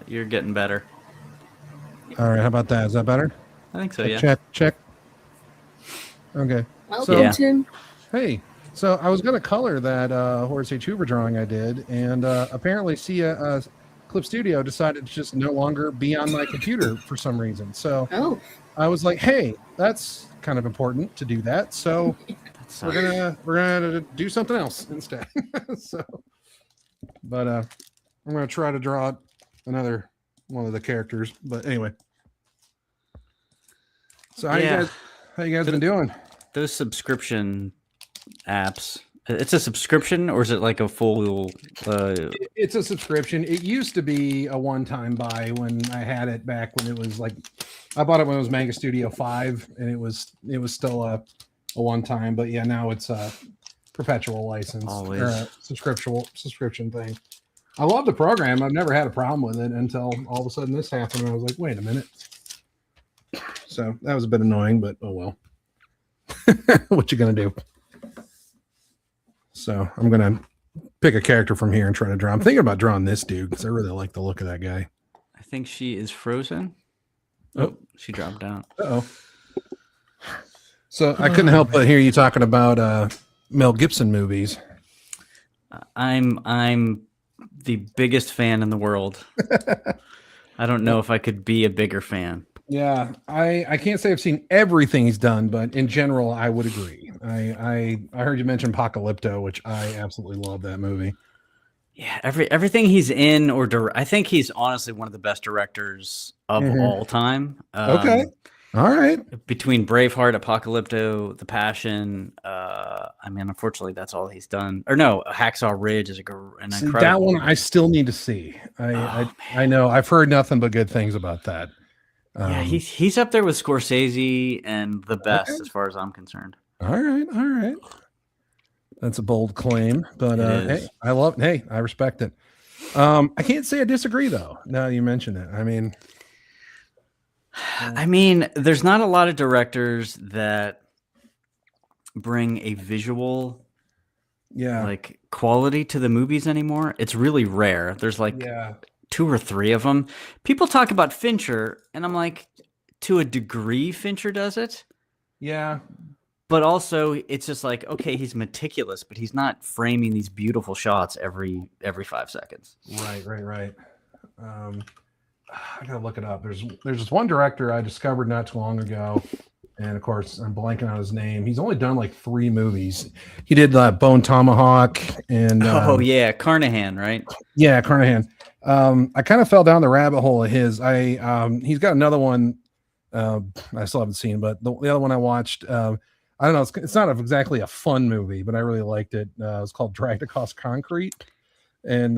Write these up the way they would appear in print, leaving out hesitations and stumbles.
You're getting better. All right, how about that? Is that better? I think so. Check, Yeah. check, check. Okay. Welcome, So, Yeah. Tim. hey, so I was going to color that Horace H. Hoover drawing I did, and apparently Clip Studio decided to just no longer be on my computer for some reason. So Oh, I was like, hey, that's kind of important to do that. So we're gonna do something else instead. So, but I'm gonna try to draw another one of the characters. But anyway, so how you guys been doing? Those subscription apps. It's a subscription, or is it like a full? It's a subscription. It used to be a one-time buy when I had it back when it was like I bought it when it was Manga Studio 5, and it was still a one-time. But yeah, now it's a perpetual license Always. or a subscription thing. I love the program. I've never had a problem with it until all of a sudden this happened, and I was like, wait a minute. So that was a bit annoying, but oh well. What you gonna do? So I'm gonna pick a character from here and try to draw. I'm thinking about drawing this dude because I really like the look of that guy. I think she is frozen. Oh, she dropped down. Uh-oh. So I couldn't help but hear you talking about Mel Gibson movies. I'm the biggest fan in the world. I don't know if I could be a bigger fan. Yeah, I can't say I've seen everything he's done, but in general, I would agree. I heard you mention Apocalypto, which I absolutely love that movie. Yeah, everything he's in I think he's honestly one of the best directors of all time. Okay. All right. Between Braveheart, Apocalypto, The Passion, I mean, unfortunately, that's all he's done. Or no, Hacksaw Ridge is an incredible. That one I still need to see. I know I've heard nothing but good things about that. Yeah, he's up there with Scorsese and the best as far as I'm concerned. All right. That's a bold claim, but hey, I respect it. I can't say I disagree though. Now you mention it. I mean, there's not a lot of directors that bring a visual like quality to the movies anymore. It's really rare. There's like 2 or 3 of them. People talk about Fincher, and I'm like, to a degree, Fincher does it. Yeah. But also, it's just like, okay, he's meticulous, but he's not framing these beautiful shots every 5 seconds. Right. I gotta look it up. There's this one director I discovered not too long ago, and of course I'm blanking on his name. He's only done like 3 movies. He did Bone Tomahawk and Carnahan, right? Yeah, Carnahan. I kind of fell down the rabbit hole of his. He's got another one I still haven't seen, but the other one I watched, I don't know, it's not exactly a fun movie, but I really liked it. It's called Dragged Across Concrete, and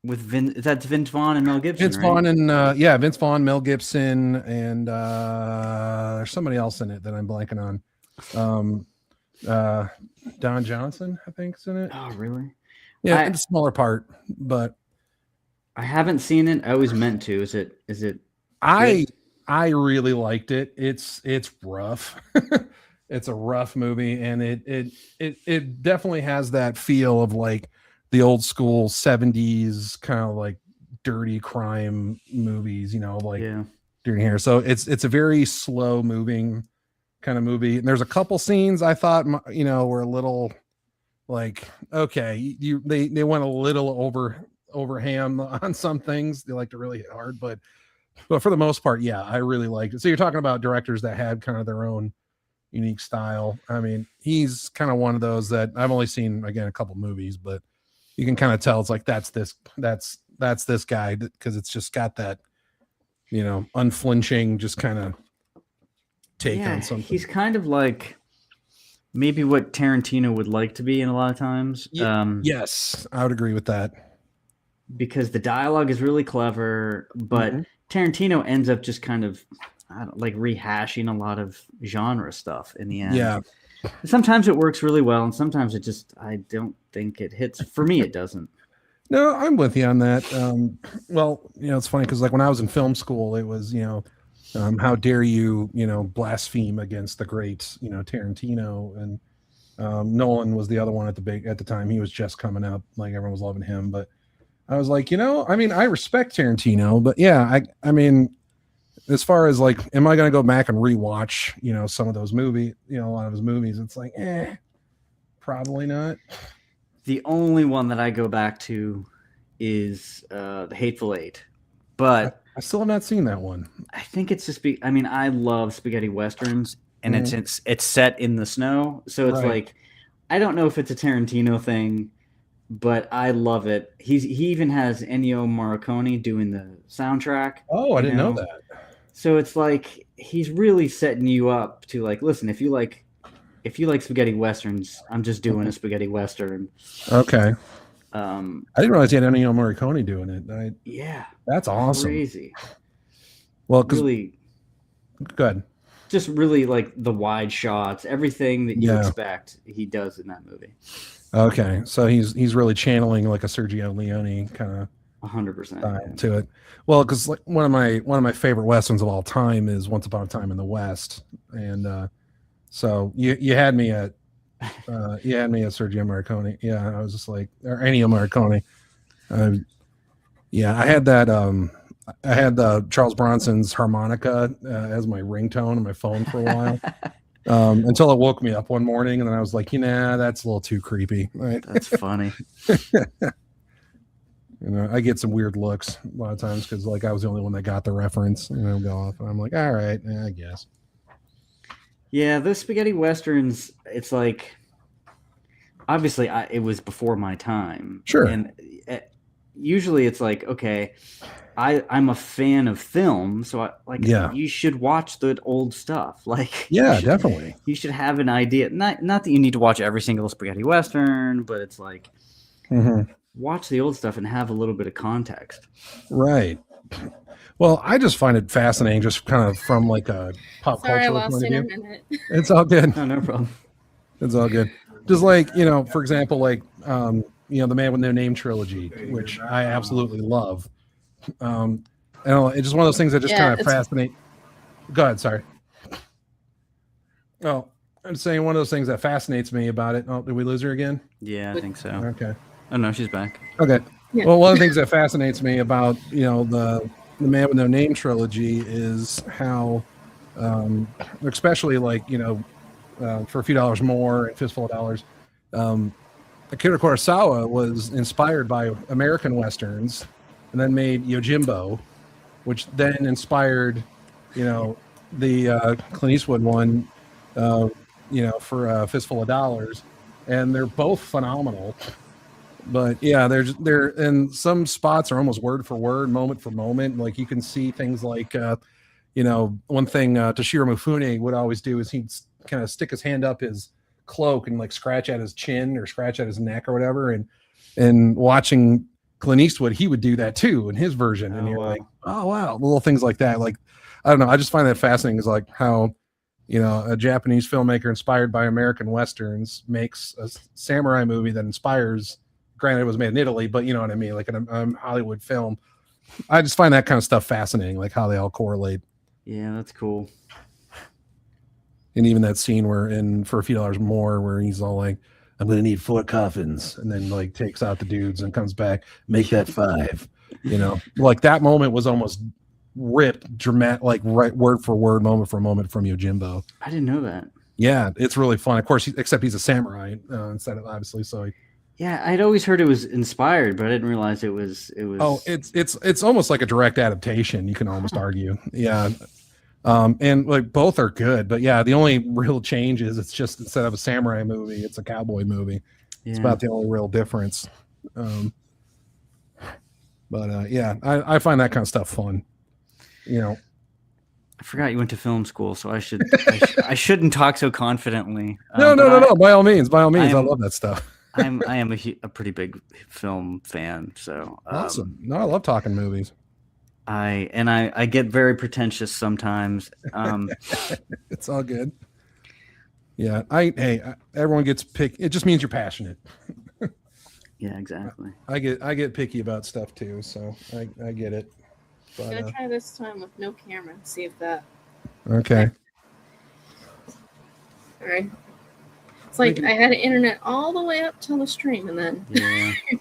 that's Vince Vaughn and Mel Gibson. Vince Vaughn and Vince Vaughn, Mel Gibson, and there's somebody else in it that I'm blanking on. Don Johnson, I think, is in it. Oh, really? Yeah, it's a smaller part, but I haven't seen it. I always meant to. Is it? I really liked it. It's rough. It's a rough movie, and it definitely has that feel of like the old school 70s kind of like dirty crime movies, Dirty Hair. So it's a very slow moving kind of movie. And there's a couple scenes I thought were a little like, okay, they went a little over ham on some things. They like to really hit hard, but for the most part, yeah, I really liked it. So you're talking about directors that had kind of their own unique style. I mean, he's kind of one of those that I've only seen, again, a couple movies, but you can kind of tell it's like that's this guy, because it's just got that unflinching just kind of take on something. He's kind of like maybe what Tarantino would like to be in a lot of times. Yes, I would agree with that, because the dialogue is really clever, but Tarantino ends up just kind of rehashing a lot of genre stuff in the end. Yeah. Sometimes it works really well, and sometimes I don't think it hits. For me, it doesn't. No, I'm with you on that. Well, it's funny because like when I was in film school, it was, how dare you, blaspheme against the great, Tarantino, and Nolan was the other one at the time. He was just coming up, like everyone was loving him, but I was like, I mean, I respect Tarantino, but yeah, I mean, as far as like, am I going to go back and rewatch, some of those movies, a lot of his movies? It's like, probably not. The only one that I go back to is The Hateful Eight, but I still have not seen that one. I think it's just I mean, I love spaghetti westerns, and it's set in the snow, so it's like, I don't know if it's a Tarantino thing, but I love it. He even has Ennio Morricone doing the soundtrack. Oh, I didn't know that. So it's like he's really setting you up to like, listen, if you like spaghetti westerns, I'm just doing a spaghetti western. Okay. I didn't realize he had Ennio Morricone doing it. Yeah, that's awesome. Crazy. Well, really good. Just really like the wide shots, everything that you expect, he does in that movie. Okay, so he's really channeling like a Sergio Leone kind of 100% to it. Well, because like one of my favorite westerns of all time is Once Upon a Time in the West, and so you had me at Sergio Morricone. Yeah, I was just like, or Ennio Morricone. Yeah, I had that. I had the Charles Bronson's harmonica as my ringtone on my phone for a while. Until it woke me up one morning, and then I was like, that's a little too creepy. Right? That's funny. I get some weird looks a lot of times because like I was the only one that got the reference, go off, and I'm like, all right, I guess. Yeah, those spaghetti westerns, it's like, obviously it was before my time. Sure. And usually it's like, okay, I'm a fan of film, so you should watch the old stuff. Like, definitely. You should have an idea. Not that you need to watch every single spaghetti western, but it's like, watch the old stuff and have a little bit of context. Right. Well, I just find it fascinating, just kind of from like a pop culture point of view. It's all good. No problem. It's all good. Just like, for example, like, the Man with No Name trilogy, which I absolutely love. And it's just one of those things that just kind of fascinate. Go ahead. Sorry. Oh, I'm saying one of those things that fascinates me about it. Oh, did we lose her again? Yeah, I think so. Okay. Oh no, she's back. Okay. Yeah. Well, one of the things that fascinates me about, the Man with No Name trilogy is how, especially like, for a few dollars more and Fistful of Dollars, Akira Kurosawa was inspired by American Westerns and then made Yojimbo, which then inspired, the Clint Eastwood one, for a Fistful of Dollars. And they're both phenomenal. But yeah, they're and some spots are almost word for word, moment for moment. Like you can see things like, one thing Toshiro Mifune would always do is he'd kind of stick his hand up his cloak and like scratch at his chin or scratch at his neck or whatever. And watching Clint Eastwood, he would do that too in his version. And you're like, oh wow, little things like that. Like, I don't know. I just find that fascinating. Is like how, a Japanese filmmaker inspired by American Westerns makes a samurai movie that inspires. Granted, it was made in Italy, but you know what I mean, like a Hollywood film. I just find that kind of stuff fascinating, like how they all correlate. Yeah, that's cool. And even that scene where in For a Few Dollars More, where he's all like, "I'm going to need 4 coffins," and then like takes out the dudes and comes back, make that 5. Like that moment was almost ripped, dramatic, like right word for word, moment for moment from Yojimbo. I didn't know that. Yeah, it's really fun. Of course, except he's a samurai instead of obviously so. Yeah, I'd always heard it was inspired, but I didn't realize it was. Oh, it's almost like a direct adaptation. You can almost argue, yeah. And like both are good, but yeah, the only real change is it's just instead of a samurai movie, it's a cowboy movie. Yeah. It's about the only real difference. But yeah, I find that kind of stuff fun. I forgot you went to film school, so I shouldn't talk so confidently. No. By all means, I love that stuff. I am a pretty big film fan, so awesome. No, I love talking movies. I get very pretentious sometimes. It's all good. Yeah, everyone gets picky. It just means you're passionate. Yeah, exactly. I get picky about stuff too, so I get it. But, I'm gonna try this time with no camera. See if that. Okay. All right. It's like I had internet all the way up till the stream, and then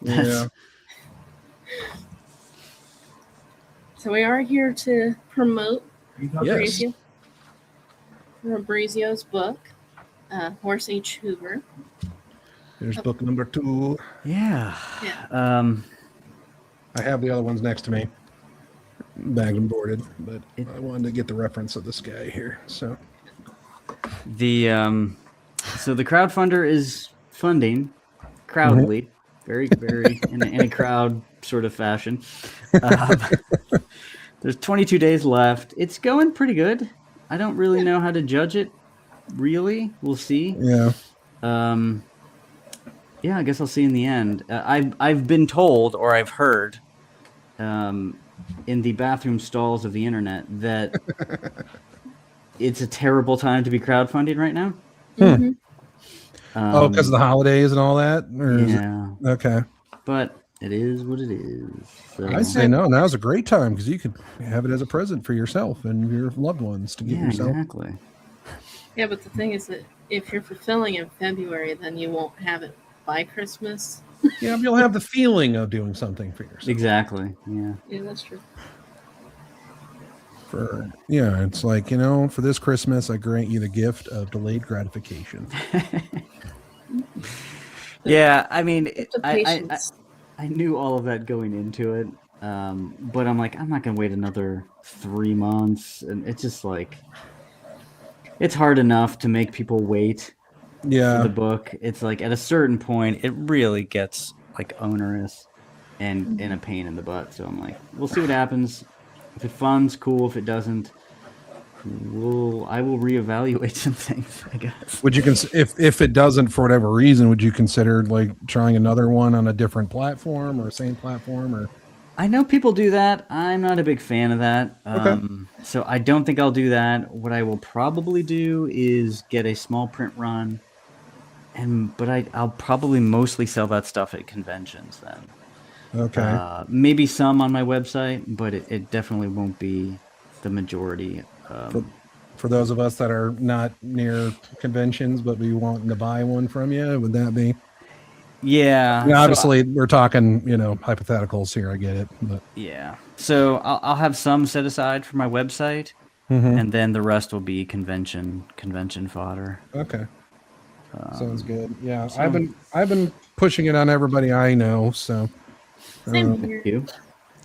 yeah. So we are here to promote Yes. Fabrizio's book, Horse H. Hoover. There's book number 2. Yeah. I have the other ones next to me, bagged and boarded, but I wanted to get the reference of this guy here. So the crowdfunder is funding crowdly, very in a crowd sort of fashion. There's 22 days left. It's going pretty good. I don't really know how to judge it. Really, we'll see. Yeah. Yeah, I guess I'll see in the end. I've been told, or I've heard, in the bathroom stalls of the internet, that it's a terrible time to be crowdfunding right now. Mm-hmm. Because of the holidays and all that? Okay. But it is what it is. So. I say no. Now's a great time because you could have it as a present for yourself and your loved ones to get yourself. Exactly. Yeah, but the thing is that if you're fulfilling in February, then you won't have it by Christmas. Yeah, you'll have the feeling of doing something for yourself. Exactly. Yeah. Yeah, that's true. It's like, for this Christmas, I grant you the gift of delayed gratification. Yeah, I mean, I knew all of that going into it, but I'm like, I'm not gonna wait another 3 months, and it's just like, it's hard enough to make people wait. For the book. It's like at a certain point, it really gets like onerous and a pain in the butt. So I'm like, we'll see what happens. If it funds, cool. If it doesn't, I will reevaluate some things, I guess. Would you if it doesn't for whatever reason, would you consider like trying another one on a different platform or same platform? Or I know people do that. I'm not a big fan of that. Okay. So I don't think I'll do that. What I will probably do is get a small print run. But I'll probably mostly sell that stuff at conventions then. Okay. Maybe some on my website, but it definitely won't be the majority. For those of us that are not near conventions, but we want to buy one from you, would that be? Yeah. Obviously, we're talking, hypotheticals here. I get it. But. Yeah. So I'll have some set aside for my website, and then the rest will be convention fodder. Okay. Sounds good. Yeah, I've been pushing it on everybody I know. So, Same here. Thank you.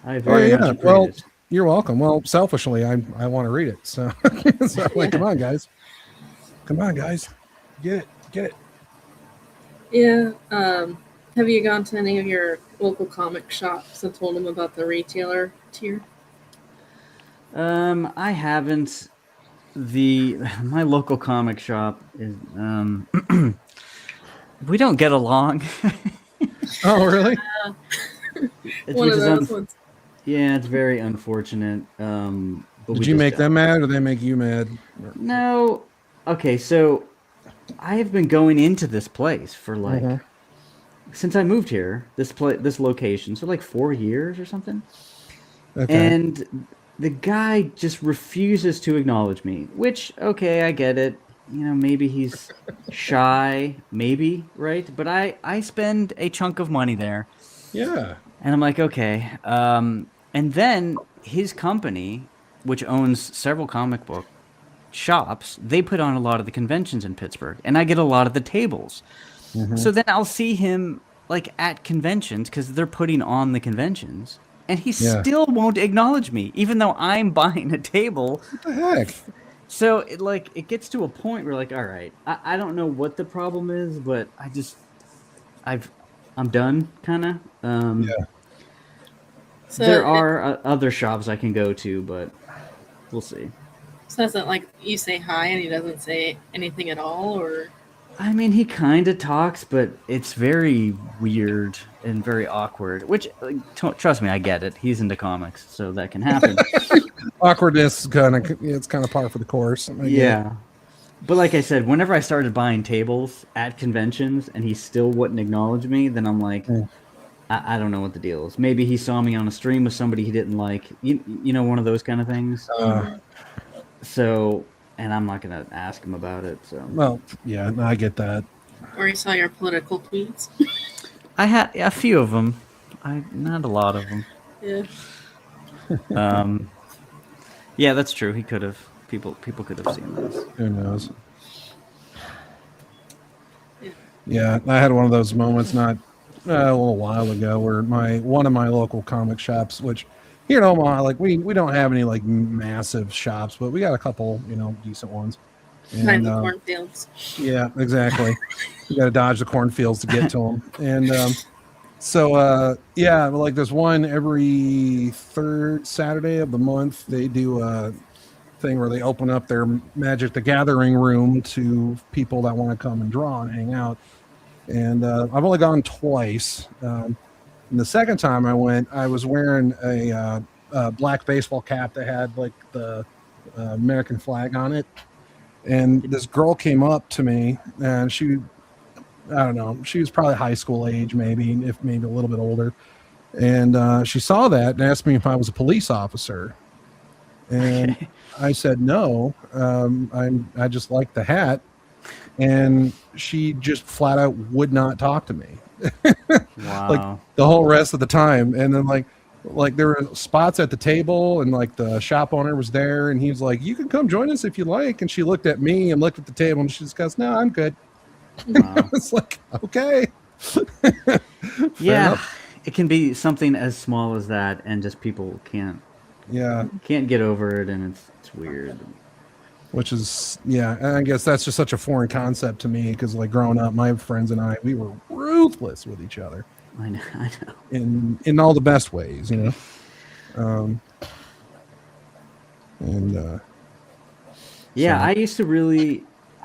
I very much appreciate it. You're welcome. Well, selfishly, I want to read it. So, come on, guys, get it. Yeah. Have you gone to any of your local comic shops and told them about the retailer tier? I haven't. My local comic shop is we don't get along. Oh, really? One of those ones. Yeah, it's very unfortunate. Did you make them mad, or they make you mad? No. Okay, so I have been going into this place for like since I moved here. This location, so like 4 years or something. Okay. And the guy just refuses to acknowledge me, which, okay, I get it. Maybe he's shy, maybe, right? But I spend a chunk of money there. Yeah. And I'm like, okay. And then his company, which owns several comic book shops, they put on a lot of the conventions in Pittsburgh, and I get a lot of the tables. So then I'll see him like at conventions because they're putting on the conventions. And he still won't acknowledge me, even though I'm buying a table. What the heck? So it gets to a point where like, all right, I don't know what the problem is, but I'm done, kind of. Yeah. So there are other shops I can go to, but we'll see. So is it like you say hi and he doesn't say anything at all, or? I mean, he kind of talks, but it's very weird and very awkward, which, trust me, I get it. He's into comics, so that can happen. Awkwardness, it's kind of par for the course. Yeah. But like I said, whenever I started buying tables at conventions and he still wouldn't acknowledge me, then I'm like, I don't know what the deal is. Maybe he saw me on a stream with somebody he didn't like. You know, one of those kind of things. So... And I'm not going to ask him about it. So. Well, yeah, I get that. Or he saw your political tweets. I had a few of them. Not a lot of them. Yeah. Yeah, that's true. He could have. People could have seen this. Who knows? Yeah, I had one of those moments not a little while ago where one of my local comic shops, which here in Omaha, like we don't have any like massive shops, but we got a couple, decent ones. And cornfields. Yeah, exactly. You got to dodge the cornfields to get to them. And yeah, like there's one every third Saturday of the month. They do a thing where they open up their Magic the Gathering room to people that want to come and draw and hang out. And I've only gone twice. And the second time I went, I was wearing a black baseball cap that had like the American flag on it. And this girl came up to me, and I don't know, she was probably high school age, maybe a little bit older. And she saw that and asked me if I was a police officer. And I said, no, I just like the hat. And she just flat out would not talk to me. Wow. Like the whole rest of the time. And then like there were spots at the table, and like the shop owner was there, and he was like, you can come join us if you like. And she looked at me and looked at the table, and she just goes, no, I'm good. Wow. It's like, okay. Yeah, it can be something as small as that, and just people can't get over it, and it's weird. Which is, and I guess that's just such a foreign concept to me, because like growing up, my friends and I, we were ruthless with each other. I know. In all the best ways, I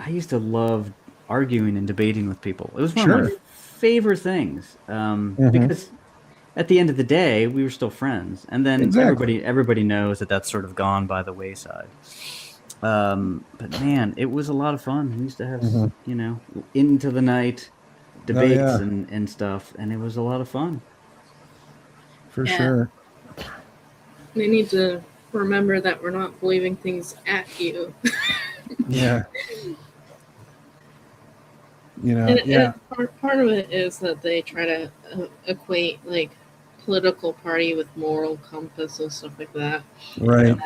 used to love arguing and debating with people. It was one of my favorite things, because at the end of the day, we were still friends. And then everybody knows that that's sort of gone by the wayside. But man, it was a lot of fun. We used to have, into the night debates and stuff, and it was a lot of fun. For sure. We need to remember that we're not believing things at you. Yeah. Part of it is that they try to equate like political party with moral compass and stuff like that. Right.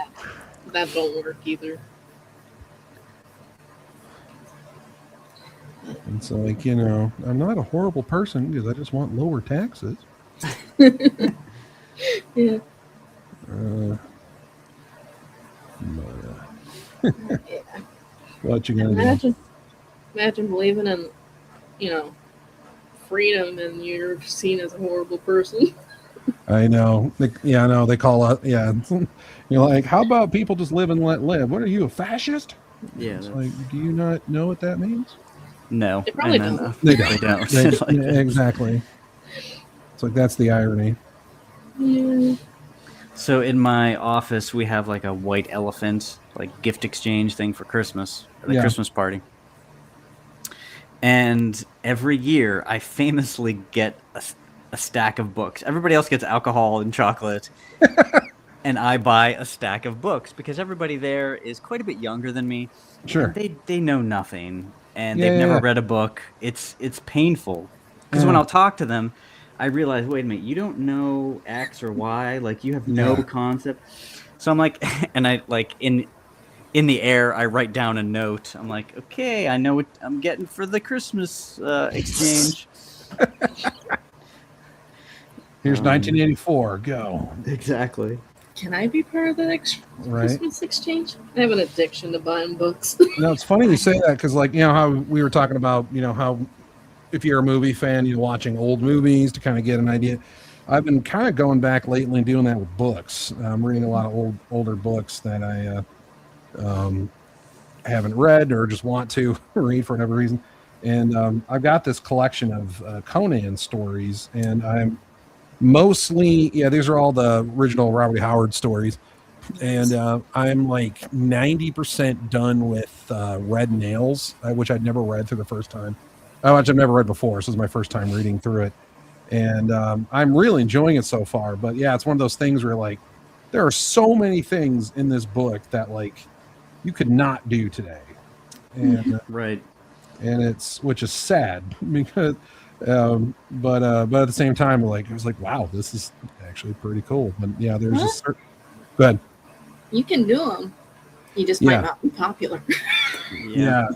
That don't work either. It's like, I'm not a horrible person because I just want lower taxes. Yeah. What you gonna do? Imagine believing in, freedom, and you're seen as a horrible person. I know. I know. They call it. Yeah. You're like, how about people just live and let live? What are you, a fascist? Yeah. It's like, do you not know what that means? No, they probably don't. They don't. Exactly. It's like, that's the irony. Yeah. So in my office, we have like a white elephant, like gift exchange thing for Christmas, the Christmas party. And every year, I famously get a stack of books. Everybody else gets alcohol and chocolate, and I buy a stack of books because everybody there is quite a bit younger than me. Sure. They know nothing. And they've never read a book. It's painful because when I'll talk to them, I realize, wait a minute, you don't know X or Y, like you have no concept. So I'm like, and I like in the air, I write down a note. I'm like, okay, I know what I'm getting for the Christmas exchange. Here's 1984. Go. Exactly. Can I be part of the Christmas exchange? I have an addiction to buying books. It's funny you say that because, like, how we were talking about, how if you're a movie fan, you're watching old movies to kind of get an idea. I've been kind of going back lately and doing that with books. I'm reading a lot of older books that I haven't read or just want to read for whatever reason. And I've got this collection of Conan stories, and I'm mostly, these are all the original Robert E. Howard stories. And I'm like 90% done with Red Nails, which I'd never read through the first time. Which I've never read before. So this is my first time reading through it. And I'm really enjoying it so far. But yeah, it's one of those things where like there are so many things in this book that like you could not do today. And right. And which is sad because but at the same time, like it was like, wow, this is actually pretty cool. But yeah, there's Go ahead. You can do them. You just might not be popular. Yeah.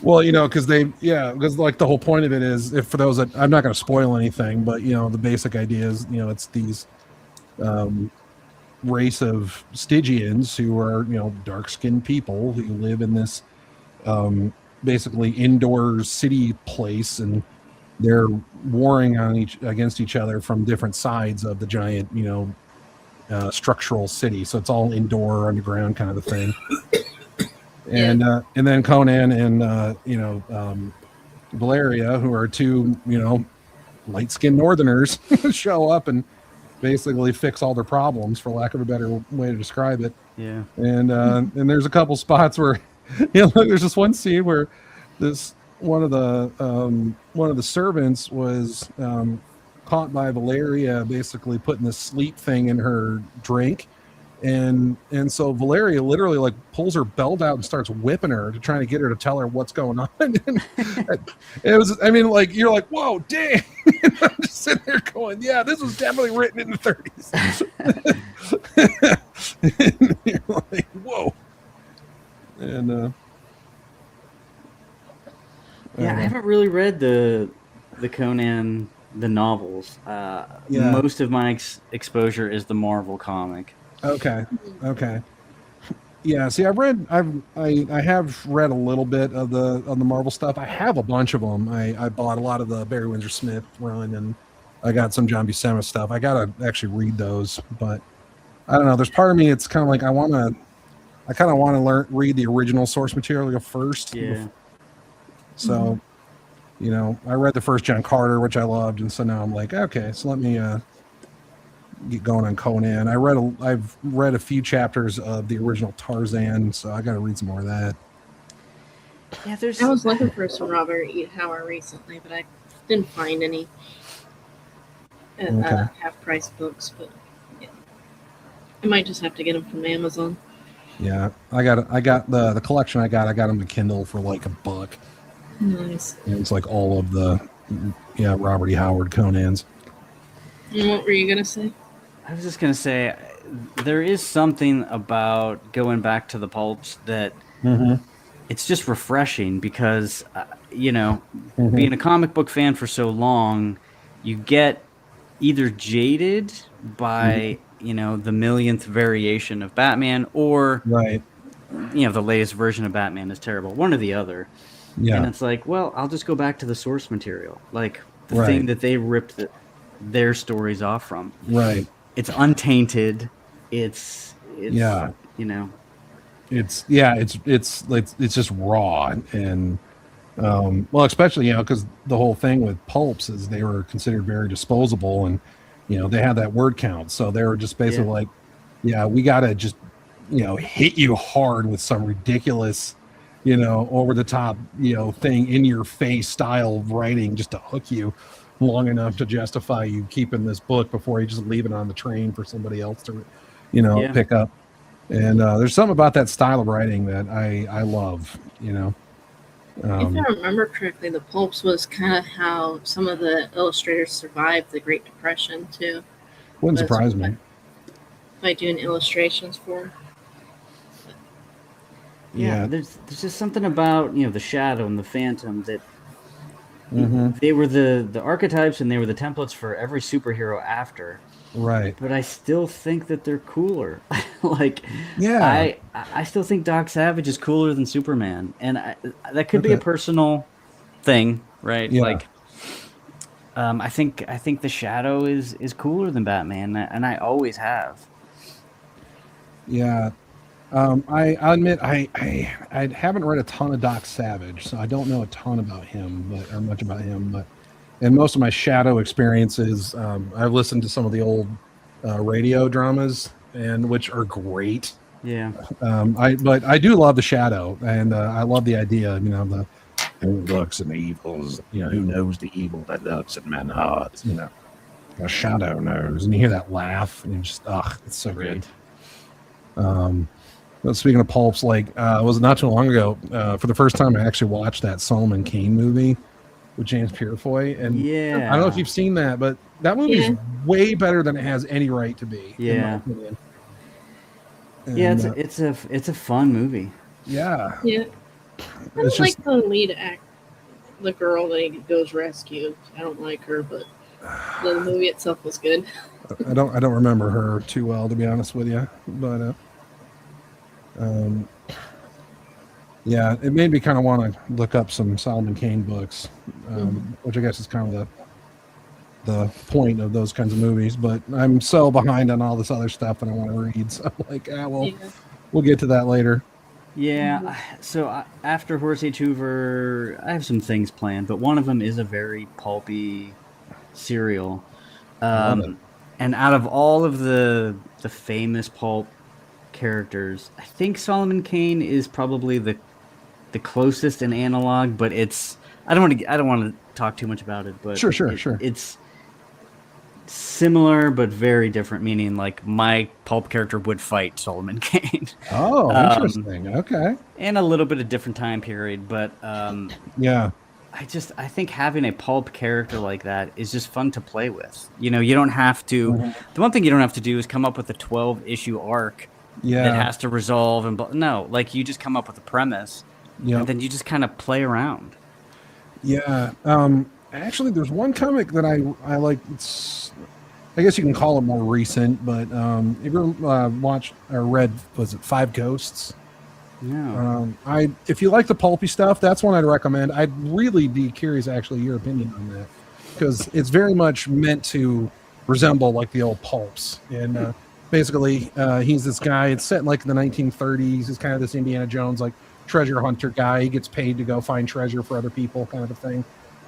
Well, because like the whole point of it is, if for those that I'm not going to spoil anything, but the basic idea is, it's these race of Stygians who are dark-skinned people who live in this basically indoor city place, and they're warring against each other from different sides of the giant structural city. So it's all indoor, underground kind of a thing. And then Conan and Valeria, who are two light-skinned Northerners, show up and basically fix all their problems, for lack of a better way to describe it. Yeah. And there's a couple spots where there's this one scene where one of the servants was caught by Valeria basically putting this sleep thing in her drink. And so Valeria literally like pulls her belt out and starts whipping her to try to get her to tell her what's going on. It was, you're like, whoa, dang. I'm just sitting there going, yeah, this was definitely written in the 30s. And you're like, whoa. And I haven't really read the Conan, the novels. Most of my exposure is the Marvel comic. Okay. Yeah. See, I have read a little bit of the Marvel stuff. I have a bunch of them. I bought a lot of the Barry Windsor Smith run, and I got some John Buscema stuff. I gotta actually read those, but I don't know. There's part of me, it's kind of like I kind of want to read the original source material first. Yeah. So, I read the first John Carter, which I loved, and so now I'm like, okay, so let me get going on Conan. I've read a few chapters of the original Tarzan, so I got to read some more of that. Yeah, I was looking for some Robert E. Howard recently, but I didn't find any half-price books. But yeah, I might just have to get them from Amazon. Yeah, I got the collection. I got them to Kindle for like $1. Nice. And it's like all of the Robert E. Howard Conans. And what were you gonna say? I was just gonna say, there is something about going back to the pulps that it's just refreshing, because being a comic book fan for so long, you get either jaded by the millionth variation of Batman, or the latest version of Batman is terrible, one or the other. And it's like, well, I'll just go back to the source material, like the thing that they ripped their stories off from. Right. It's untainted. It's just raw, and especially because the whole thing with pulps is they were considered very disposable, and they had that word count, so they were just basically like, we gotta just hit you hard with some ridiculous over the top thing in your face style of writing, just to hook you long enough to justify you keeping this book before you just leave it on the train for somebody else to pick up. And there's something about that style of writing that I love. If I remember correctly, the pulps was kind of how some of the illustrators survived the Great Depression too. Wouldn't surprise me. By doing illustrations for them. There's just something about the Shadow and the Phantom that they were the archetypes, and they were the templates for every superhero after. Right. But I still think that they're cooler. I still think Doc Savage is cooler than Superman, and that could be a personal thing, right? Yeah. I think the Shadow is cooler than Batman, and I always have. Yeah. I admit I haven't read a ton of Doc Savage, so I don't know a ton about him, or much about him. But in most of my Shadow experiences, I've listened to some of the old radio dramas, and which are great. Yeah. But I do love the Shadow, and I love the idea. The who looks in the evils. Who knows the evil that lurks in men's hearts. The Shadow knows, and you hear that laugh, and you just it's so great. But speaking of pulps, was it not too long ago, for the first time I actually watched that Solomon Kane movie, with James Purefoy. And yeah, I don't know if you've seen that, but that movie is way better than it has any right to be. In my opinion. And, it's a fun movie. Yeah. Yeah. I don't like the lead act, the girl that he goes rescue. I don't like her, but the movie itself was good. I don't remember her too well, to be honest with you, but yeah, it made me kind of want to look up some Solomon Kane books, which I guess is kind of the point of those kinds of movies. But I'm so behind on all this other stuff that I want to read, so I'm like, we'll get to that later. Yeah, so after Horace H. Hoover, I have some things planned, but one of them is a very pulpy serial. And out of all of the famous pulp characters, I think Solomon Kane is probably the closest in analog, but it's I don't want to talk too much about it, but sure. It's similar but very different, meaning like my pulp character would fight Solomon Kane. Oh, interesting. Okay. And a little bit of different time period, but yeah. I think having a pulp character like that is just fun to play with. You know, you don't have to the one thing you don't have to do is come up with a 12-issue arc that has to resolve no, like you just come up with a premise and then you just kind of play around. Yeah. Actually, there's one comic that I like. I guess you can call it more recent, but have you ever watched or read, was it Five Ghosts? No. If you like the pulpy stuff, that's one I'd recommend. I'd really be curious, actually, your opinion on that, because it's very much meant to resemble like the old pulps. And basically, he's this guy. It's set in like the 1930s. He's kind of this Indiana Jones like treasure hunter guy. He gets paid to go find treasure for other people, kind of a thing.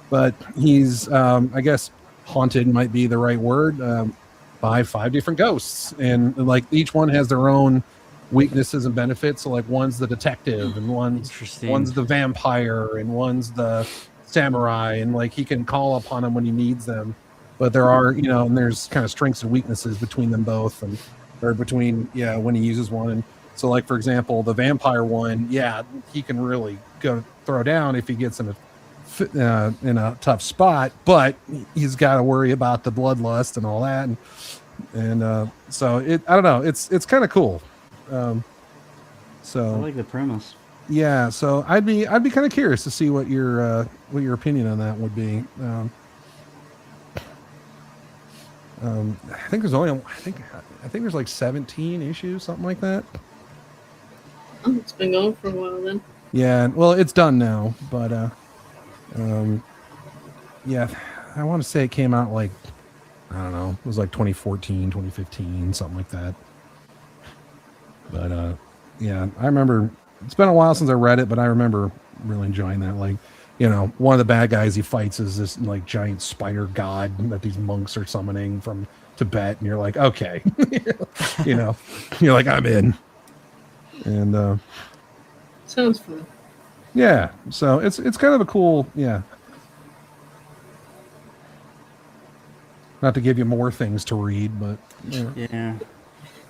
But he's, I guess, haunted might be the right word, by 5 different ghosts, and like each one has their own weaknesses and benefits. So like one's the detective, and one's the vampire, and one's the samurai, and like he can call upon them when he needs them. But there are, and there's kind of strengths and weaknesses between them both, or between when he uses one. And so like for example, the vampire one, he can really go throw down if he gets in a tough spot, but he's got to worry about the bloodlust and all that, and so I don't know, it's kind of cool. So I like the premise. Yeah, so I'd be kind of curious to see what your opinion on that would be. I think there's like 17 issues, something like that. Oh, it's been going for a while then. Yeah, well, it's done now, but I want to say it came out like, I don't know, it was like 2014, 2015, something like that. But I remember, it's been a while since I read it, but I remember really enjoying that. Like, one of the bad guys he fights is this like giant spider god that these monks are summoning from Tibet, and you're like, okay, you're like, I'm in. And sounds fun. Yeah, so it's kind of a cool, not to give you more things to read, but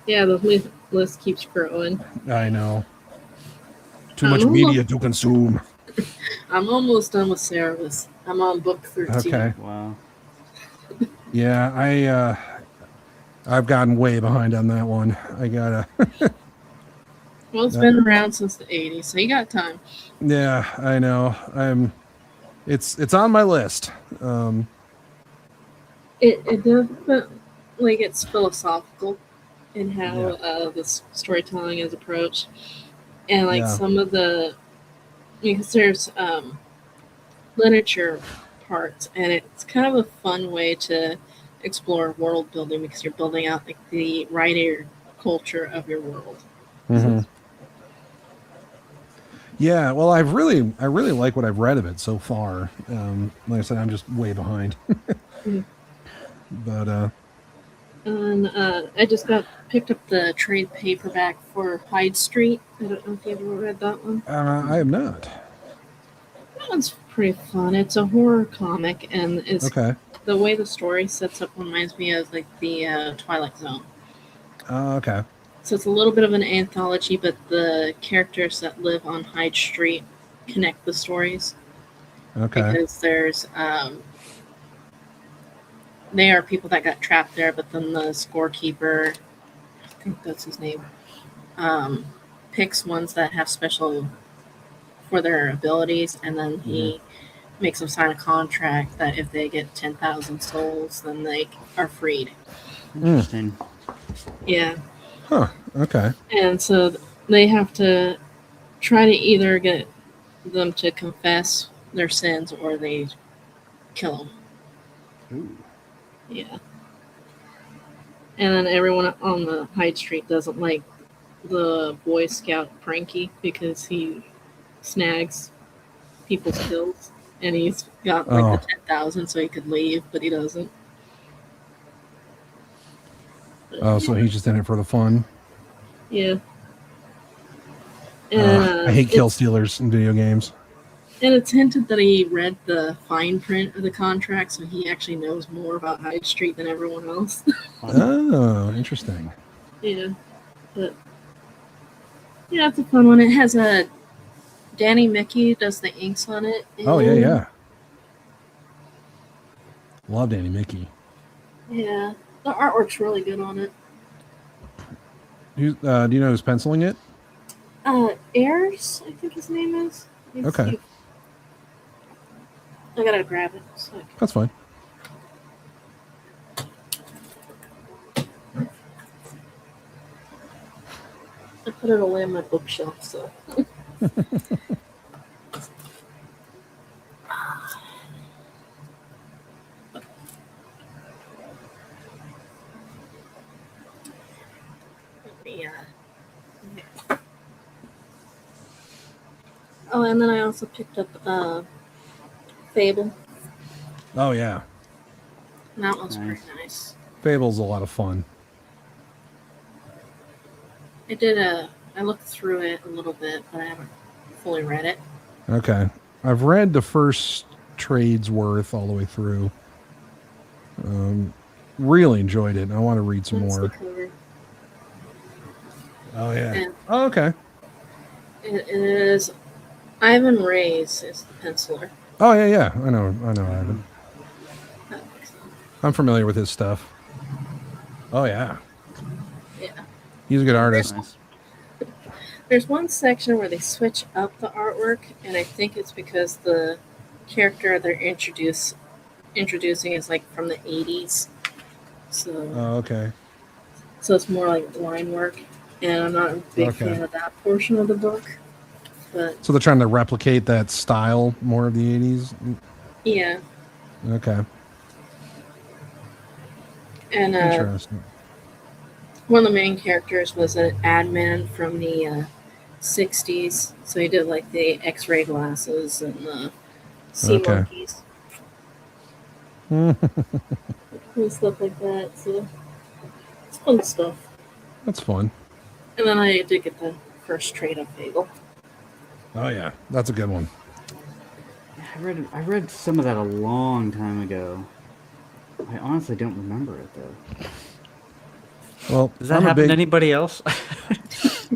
yeah, the list keeps growing. I know, too much media to consume. I'm almost done with Cerebus. I'm on book 13. Okay. Wow. Yeah, I've gotten way behind on that one. I gotta. Well, it's been around since the 80s, so you got time. Yeah, I know. It's on my list. It does, but like it's philosophical in how the storytelling is approached, and like some of the, because there's literature parts, and it's kind of a fun way to explore world building because you're building out like the writer culture of your world. Mm-hmm. Yeah, well, I really like what I've read of it so far. Like I said, I'm just way behind. But and I just picked up the trade paperback for Hyde Street. I don't know if you ever read that one. I have not. That one's pretty fun. It's a horror comic, and it's the way the story sets up reminds me of like the Twilight Zone. Okay. So it's a little bit of an anthology, but the characters that live on Hyde Street connect the stories. Okay. Because there's they are people that got trapped there, but then the scorekeeper, I think that's his name, picks ones that have special for their abilities, and then he makes them sign a contract that if they get 10,000 souls, then they are freed. Interesting. Yeah. Huh. Okay. And so they have to try to either get them to confess their sins or they kill them. Ooh. Yeah. And then everyone on the Hyde Street doesn't like the Boy Scout Pranky because he snags people's kills, and he's got like the 10,000 so he could leave, but he doesn't. But, so he's just in it for the fun. Yeah. And, I hate kill stealers in video games. And it's hinted that he read the fine print of the contract, so he actually knows more about Hyde Street than everyone else. Oh, interesting. Yeah. But yeah, it's a fun one. It has a Danny Mickey does the inks on it. Oh yeah. Love Danny Mickey. Yeah, the artwork's really good on it. Do you know who's penciling it? Ayers, I think his name is. Okay. I gotta grab it. That's fine. I put it away on my bookshelf, so. Yeah. Oh, and then I also picked up Fable. Oh yeah. That one's pretty nice. Fable's a lot of fun. I looked through it a little bit, but I haven't fully read it. Okay. I've read the first trade's worth all the way through. Really enjoyed it. I want to read some more. Oh yeah. And okay. It is Ivan Reyes is the penciler. Oh yeah. I know Ivan. I'm familiar with his stuff. Oh yeah. Yeah. He's a good artist. There's one section where they switch up the artwork, and I think it's because the character they're introducing is like from the 80s. So okay. So it's more like line work, and I'm not a big fan of that portion of the book. But so they're trying to replicate that style more of the 80s? Yeah. Okay. And interesting. One of the main characters was an ad man from the 60s, so he did like the X-ray glasses and the sea monkeys and stuff like that. So it's fun stuff. That's fun. And then I did get the first trade of Fable. Oh yeah, that's a good one. I read some of that a long time ago. I honestly don't remember it though. Well, does that happen to anybody else?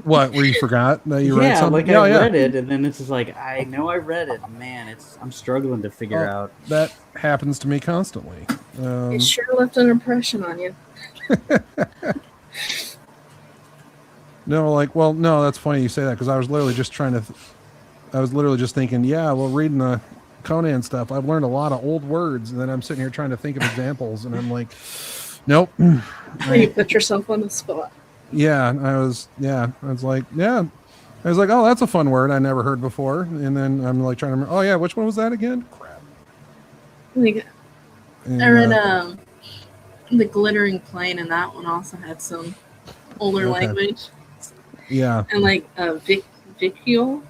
What? Where you forgot that you read something? I read it, and then it's just like I know I read it. Man, I'm struggling to figure out. That happens to me constantly. It sure left an impression on you. No, that's funny you say that because I was literally just thinking, yeah, well, reading the Conan stuff, I've learned a lot of old words, and then I'm sitting here trying to think of examples, and I'm like, nope. You put yourself on the spot. Yeah, I was like, oh, that's a fun word I never heard before, and then I'm like trying to remember, oh yeah, which one was that again? Crap. I read The Glittering Plane, and that one also had some older language. Yeah. And like vitriol.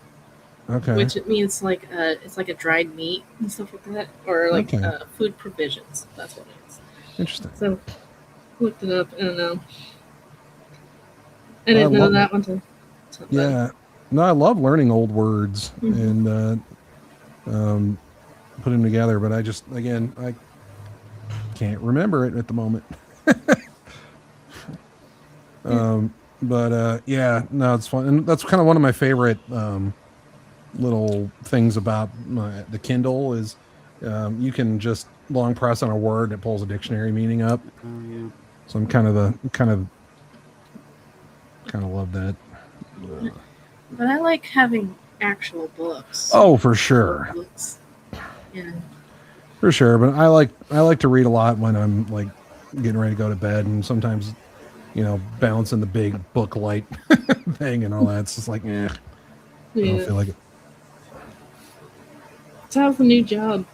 Okay. Which it means like it's like a dried meat and stuff like that, or like food provisions. That's what it is. Interesting. So looked it up, and I didn't know that one till yeah. No, I love learning old words and putting them together, but I can't remember it at the moment. But yeah, no, it's fun, and that's kind of one of my favorite little things about the Kindle is you can just long press on a word and it pulls a dictionary meaning up. Oh yeah. So I'm kind of love that. But I like having actual books. Oh, for sure. Books. Yeah. For sure, but I like to read a lot when I'm like getting ready to go to bed, and sometimes, balancing the big book light thing and all that. It's just like, I don't feel like it. So how's the new job?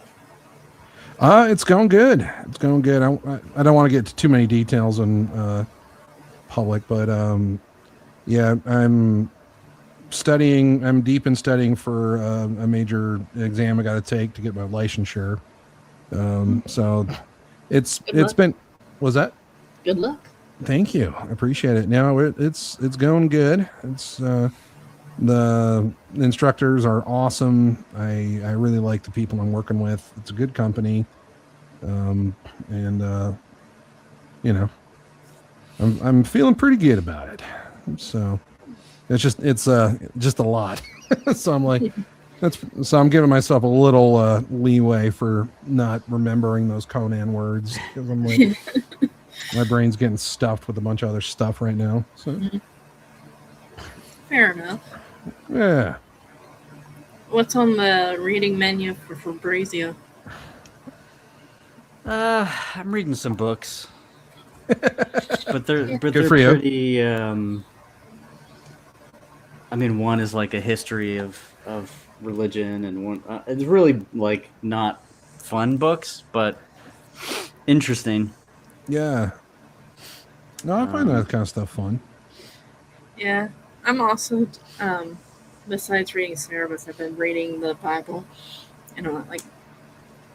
It's going good. It's going good. I don't want to get to too many details on public, but yeah, I'm studying. I'm deep in studying for a major exam I got to take to get my licensure. So it's been. Was that? Good luck. Thank you. I appreciate it. Now it's going good. It's the instructors are awesome. I really like the people I'm working with. It's a good company. And I'm feeling pretty good about it. So it's just a lot. So I'm like, so I'm giving myself a little leeway for not remembering those Conan words, because I'm like, my brain's getting stuffed with a bunch of other stuff right now. So fair enough. Yeah. What's on the reading menu for Fabrizio? I'm reading some books, but they're for you. pretty. I mean, one is like a history of religion, and one it's really like not fun books, but interesting. Yeah. No, I find that kind of stuff fun. Yeah, I'm also besides reading Cerebus, I've been reading the Bible.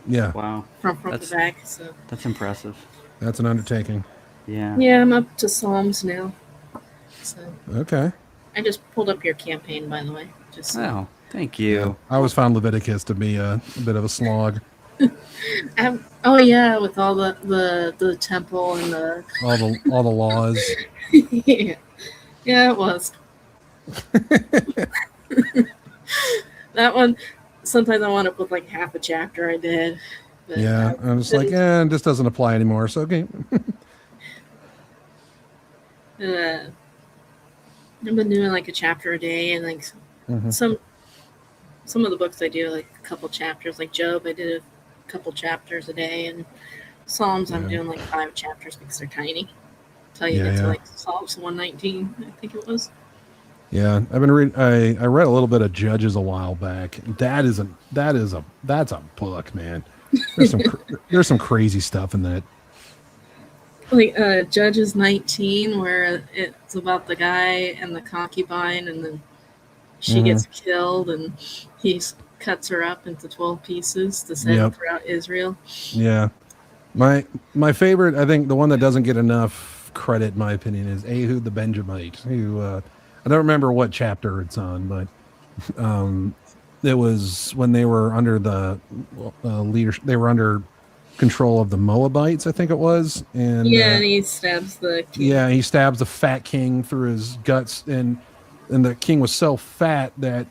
Yeah. Wow. From the back. So that's impressive. That's an undertaking. Yeah. Yeah, I'm up to Psalms now. So okay. I just pulled up your campaign, by the way. Oh, thank you. Yeah, I always found Leviticus to be a bit of a slog. Oh yeah, with all the temple and all the laws. yeah, it was. That one. Sometimes I want to put like half a chapter. I did. Yeah, I'm just like, it just doesn't apply anymore. So okay. I've been doing like a chapter a day, and like some of the books I do like a couple chapters. Like Job, I did a couple chapters a day, and Psalms I'm doing like 5 chapters because they're tiny. Until you get to like Psalms 119, I think it was. Yeah, I've been reading. I read a little bit of Judges a while back. That's a book, man. There's some crazy stuff in that. Like Judges 19, where it's about the guy and the concubine, and then she gets killed, and he cuts her up into 12 pieces to send throughout Israel. Yeah, my favorite, I think the one that doesn't get enough credit, in my opinion, is Ehud the Benjamite, who I don't remember what chapter it's on, but it was when they were under the leadership. They were under control of the Moabites, I think it was. And and he stabs the king. Yeah, he stabs the fat king through his guts, and the king was so fat that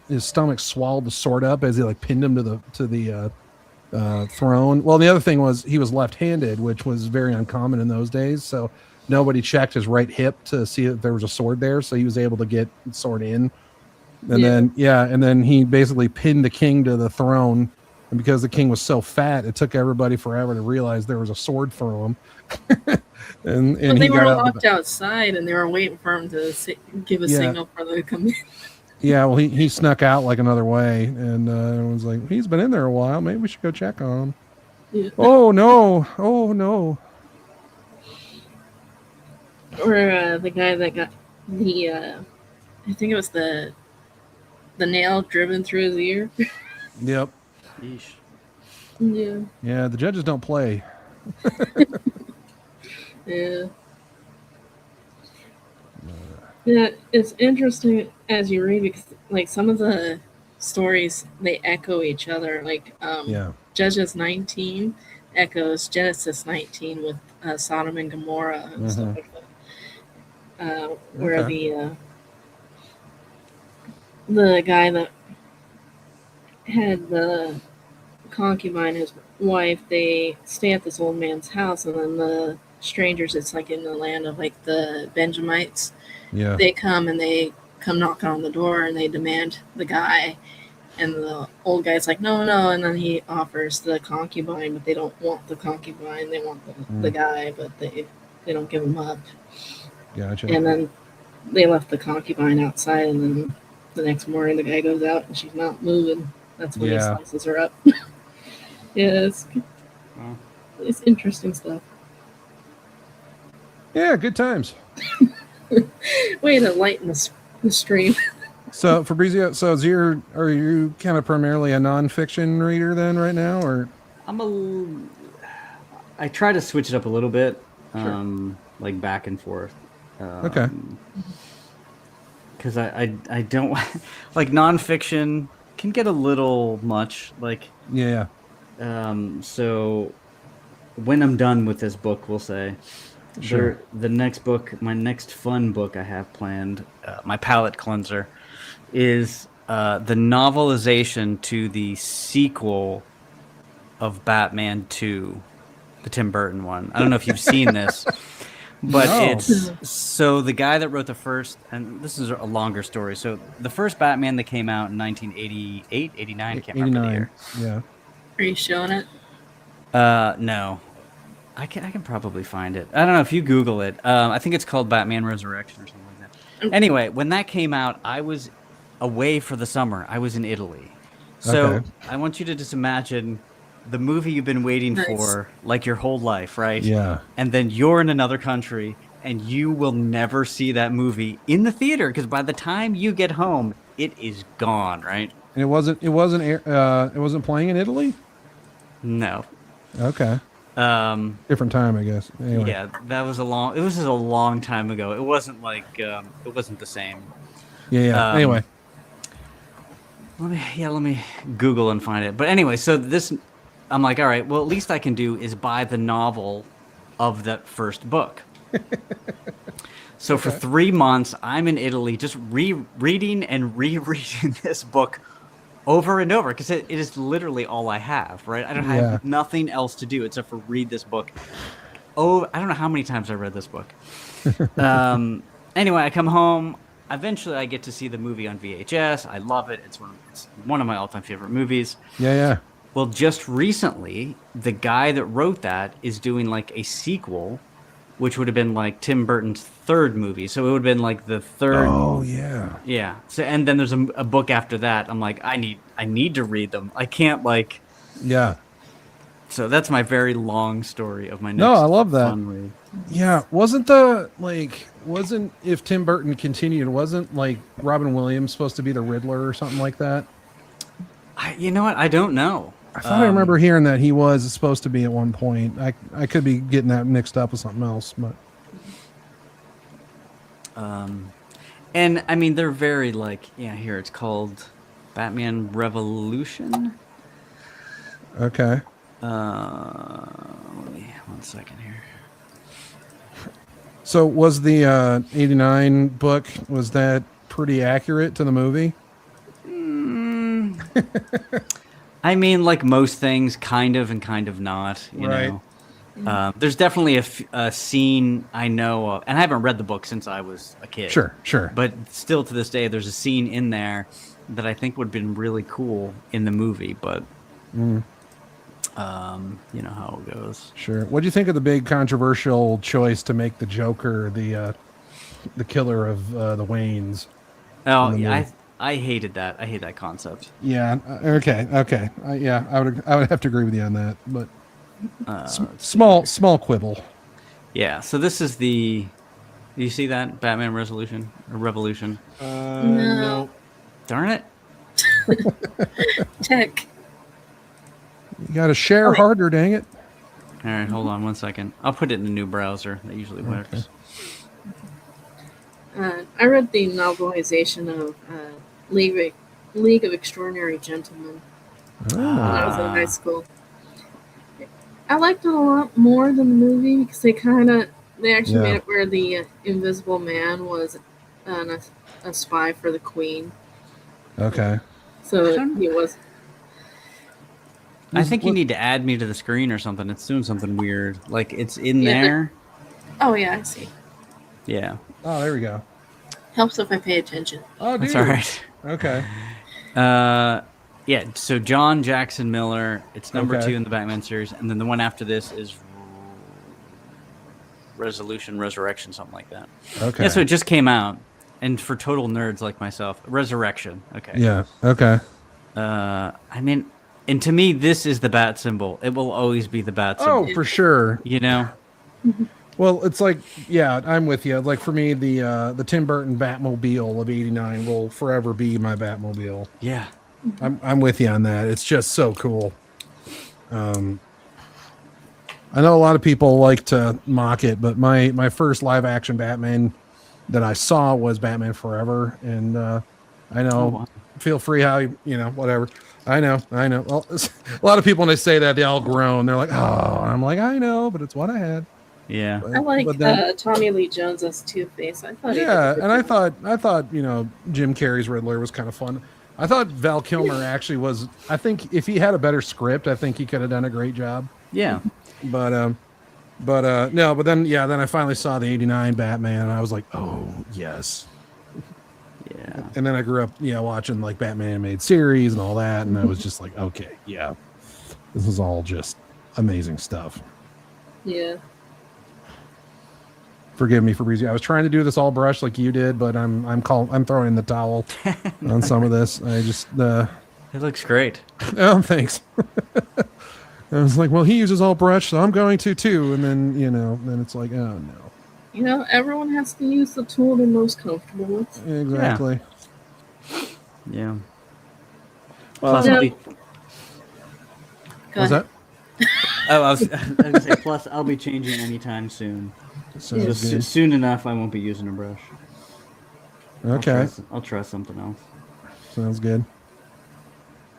his stomach swallowed the sword up as he like pinned him to the throne. Well, the other thing was he was left-handed, which was very uncommon in those days. So nobody checked his right hip to see if there was a sword there. So he was able to get the sword in. And then he basically pinned the king to the throne. And because the king was so fat, it took everybody forever to realize there was a sword through him. and they were locked outside, and they were waiting for him to give a signal for them to come in. Yeah, well, he snuck out like another way, and everyone's like, he's been in there a while. Maybe we should go check on him. Yeah. Oh no! Or the guy that got the, I think it was the nail driven through his ear. Yep. Yeesh. Yeah. Yeah, the judges don't play. Yeah. Yeah, it's interesting as you read because, like, some of the stories they echo each other. Like, Judges 19 echoes Genesis 19 with Sodom and Gomorrah and stuff like that. Where the guy that had the concubine, his wife, they stay at this old man's house, and then the strangers, it's like in the land of like the Benjamites. Yeah. They come and they come knocking on the door and they demand the guy. And the old guy's like, no, no. And then he offers the concubine, but they don't want the concubine. They want the guy, but they don't give him up. Gotcha. And then they left the concubine outside, and then the next morning the guy goes out and she's not moving. That's when he slices her up. It's interesting stuff. Yeah, good times. Way to lighten the stream. So Fabrizio, are you kind of primarily a nonfiction reader then right now, or? I try to switch it up a little bit, Sure. like back and forth. Okay. Because I don't like nonfiction can get a little much. Like yeah. So when I'm done with this book, we'll say. Sure. The next book, my next fun book I have planned, my palate cleanser, is the novelization to the sequel of Batman 2, the Tim Burton one. I don't know if you've seen this, but it's so the guy that wrote the first, and this is a longer story. So the first Batman that came out in 1988, 89, I can't remember the year. Yeah. Are you showing it? No. I can probably find it. I don't know if you Google it. I think it's called Batman Resurrection or something like that. Anyway, when that came out, I was away for the summer. I was in Italy. So I want you to just imagine the movie you've been waiting for like your whole life, right? Yeah. And then you're in another country and you will never see that movie in the theater because by the time you get home, it is gone, right? And it wasn't playing in Italy? No. Okay. Different time, I guess. Anyway. Yeah, it was a long time ago. It wasn't like it wasn't the same. Yeah. Anyway, let me Google and find it. But anyway, so this, I'm like, all right. Well, at least I can do is buy the novel of that first book. So for 3 months, I'm in Italy, just rereading and rereading this book over and over because it is literally all I have, right? I don't have nothing else to do except for read this book. Oh, I don't know how many times I read this book. Anyway, I come home. Eventually, I get to see the movie on VHS. I love it. It's one of my all-time favorite movies. Yeah. Well, just recently, the guy that wrote that is doing like a sequel, which would have been like Tim Burton's third movie. So it would have been like the third. Oh yeah. Yeah. So and then there's a book after that. I'm like, I need to read them. I can't like. Yeah. So that's my very long story of my next. No, I love that. Fun read. Yeah. Wasn't if Tim Burton continued, wasn't like Robin Williams supposed to be the Riddler or something like that? You know what? I don't know. I thought I remember hearing that he was supposed to be at one point. I could be getting that mixed up with something else, but. And I mean, they're very like, here it's called Batman Revolution. Okay. Let me, 1 second here. So was the 89 book, was that pretty accurate to the movie? I mean, like most things, kind of and kind of not, you know. There's definitely a scene I know of, and I haven't read the book since I was a kid. Sure. But still to this day, there's a scene in there that I think would have been really cool in the movie, but you know how it goes. Sure. What do you think of the big controversial choice to make the Joker the killer of the Waynes? Oh, yeah, I hated that. I hate that concept. Yeah. Okay. I would have to agree with you on that, but small quibble. Yeah. So this is do you see that Batman Resolution or Revolution? No. Darn it. Tech. You got to share harder, dang it. All right, hold on 1 second. I'll put it in a new browser. That usually works. I read the novelization of League of Extraordinary Gentlemen when I was in high school. I liked it a lot more than the movie because they actually made it where the Invisible Man was a spy for the Queen. Okay. So he was. I think you need to add me to the screen or something. It's doing something weird. Like it's in there. Oh yeah, I see. Yeah. Oh, there we go. Helps if I pay attention. Oh, that's all right. Okay. Yeah. So John Jackson Miller. It's number 2 in the Batman series, and then the one after this is Resurrection, something like that. Okay. Yeah. So it just came out, and for total nerds like myself, Resurrection. Okay. Yeah. Okay. I mean. And to me, this is the bat symbol. It will always be the bat symbol. Oh, for sure. You know? Well, it's like, yeah, I'm with you. Like for me, the Tim Burton Batmobile of '89 will forever be my Batmobile. Yeah. I'm with you on that. It's just so cool. I know a lot of people like to mock it, but my first live action Batman that I saw was Batman Forever. And I know, feel free how, whatever. I know. Well, a lot of people, when they say that, they all groan. They're like, oh, and I'm like, I know, but it's what I had. Yeah. I like Tommy Lee Jones as Two-Face. I thought. Yeah, and I thought, Jim Carrey's Riddler was kind of fun. I thought Val Kilmer actually was. I think if he had a better script, I think he could have done a great job. Yeah. But then I finally saw the '89 Batman, and I was like, oh yes. Yeah. And then I grew up, watching like Batman animated series and all that, and I was just like, okay, yeah, this is all just amazing stuff. Yeah. Forgive me for breezy. I was trying to do this all brush like you did, but I'm throwing in the towel on some of this. I just it looks great. Oh, thanks. I was like, well, he uses all brush, so I'm going to too. And then then it's like, oh no. Everyone has to use the tool they're most comfortable with. Exactly. Yeah. Well, plus, what's that? I was gonna say, plus I'll be changing anytime soon. So soon enough, I won't be using a brush. Okay. I'll try something else. Sounds good.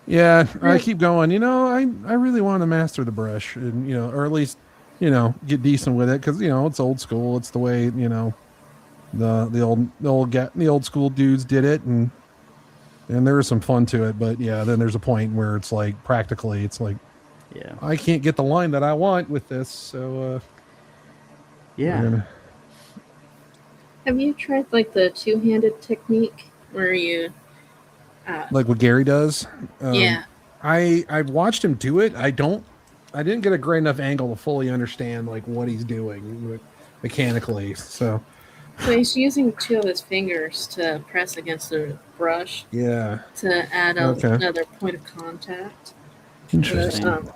Yeah, I keep going. I really want to master the brush, and or at least get decent with it, because it's old school. It's the way the old school dudes did it, and there was some fun to it. But yeah, then there's a point where it's like practically, it's like, yeah, I can't get the line that I want with this. So yeah. Have you tried like the two-handed technique where you like what Gary does? Yeah. I've watched him do it. I didn't get a great enough angle to fully understand like what he's doing mechanically. So he's using 2 of his fingers to press against the brush. Yeah. To add another point of contact. Interesting.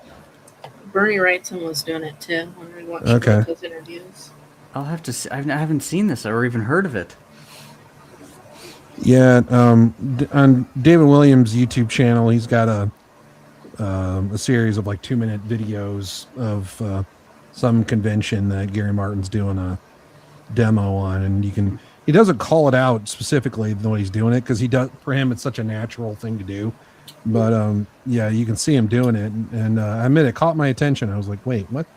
Bernie Wrightson was doing it too when we watched those interviews. I'll have to see. I haven't seen this or even heard of it. Yeah, on David Williams' YouTube channel, he's got a series of like 2-minute videos of some convention that Gary Martin's doing a demo on, and he doesn't call it out specifically the way he's doing it, because for him it's such a natural thing to do. But yeah, you can see him doing it, and I admit it caught my attention. I was like, wait, what?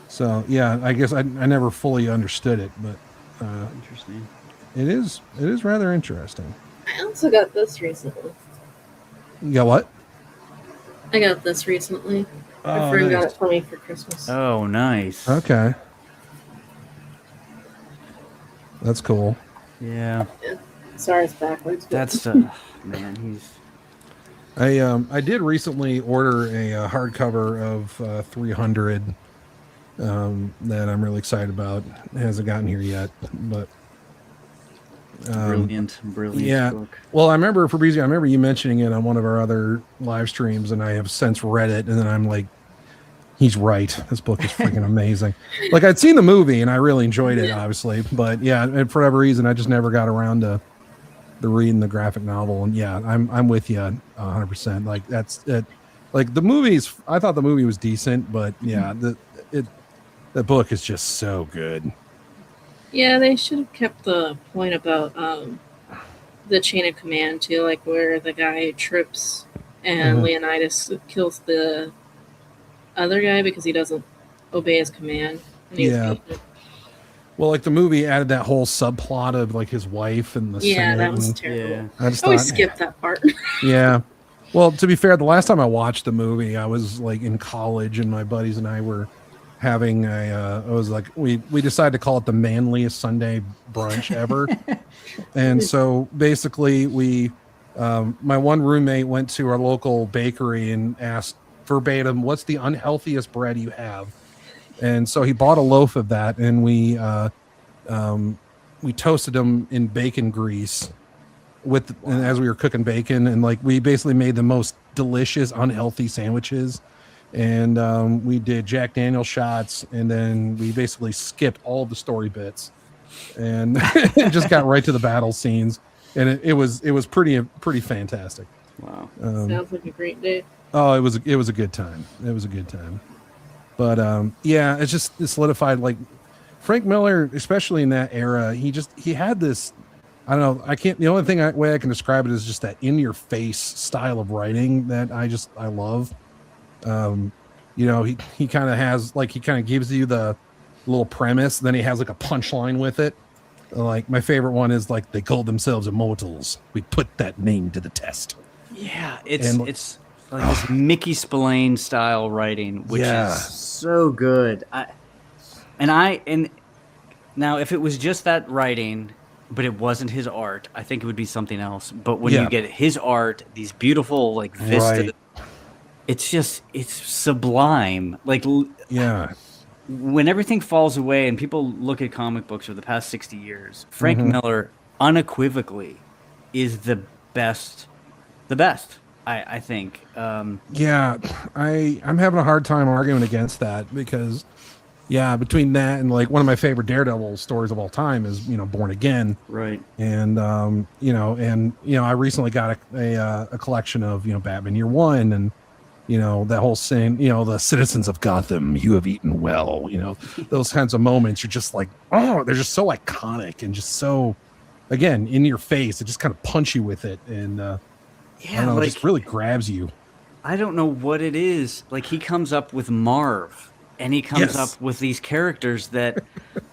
So yeah, I guess I never fully understood it, but interesting. It is rather interesting. I also got this recently. You got what? I got this recently. My friend got it for me for Christmas. Oh, nice. Okay. That's cool. Yeah. Sorry, it's backwards. That's man, he's. I did recently order a hardcover of 300 that I'm really excited about. It hasn't gotten here yet, but brilliant yeah. book. Well, I remember you mentioning it on one of our other live streams, and I have since read it, and then I'm like, he's right. This book is freaking amazing. Like, I'd seen the movie and I really enjoyed it, obviously, but yeah, and for whatever reason, I just never got around to reading the graphic novel. And yeah, I'm with you 100%. Like, that's it. Like, the movies, I thought the movie was decent, but yeah, the book is just so good. Yeah, they should have kept the point about the chain of command too, like where the guy trips and Leonidas kills the other guy because he doesn't obey his command. Yeah. Well, like the movie added that whole subplot of like his wife and the Senate. That was terrible. Yeah. I skipped that part. Yeah. Well, to be fair, the last time I watched the movie, I was like in college, and my buddies and I were having it was like we decided to call it the manliest Sunday brunch ever. And so basically my one roommate went to our local bakery and asked verbatim, "What's the unhealthiest bread you have?" And so he bought a loaf of that, and we toasted them in bacon grease and as we were cooking bacon, and like we basically made the most delicious unhealthy sandwiches. And we did Jack Daniel shots, and then we basically skipped all the story bits and just got right to the battle scenes, and it was pretty fantastic. Wow. Sounds like a great day. Oh, it was a good time. It was a good time. But yeah, it solidified, like Frank Miller, especially in that era. He had this, I don't know, the only way I can describe it is just that in your face style of writing that I love. He kind of has, like, he kind of gives you the little premise, then he has like a punchline with it. Like my favorite one is like, they called themselves immortals. We put that name to the test. Yeah, it's like this Mickey Spillane style writing, which is so good. And now if it was just that writing, but it wasn't his art, I think it would be something else. But when you get his art, these beautiful like vistas, it's sublime. Like when everything falls away and people look at comic books for the past 60 years, Frank Miller unequivocally is the best. I think. I'm having a hard time arguing against that because, between that and like one of my favorite Daredevil stories of all time is Born Again, right? And I recently got a collection of Batman Year One, and that whole scene, the citizens of Gotham, you have eaten well, those kinds of moments. You're just like, oh, they're just so iconic and just so, again, in your face. It just kind of punch you with it, and I don't know, it just really grabs you. I don't know what it is. Like, he comes up with Marv, and he comes up with these characters that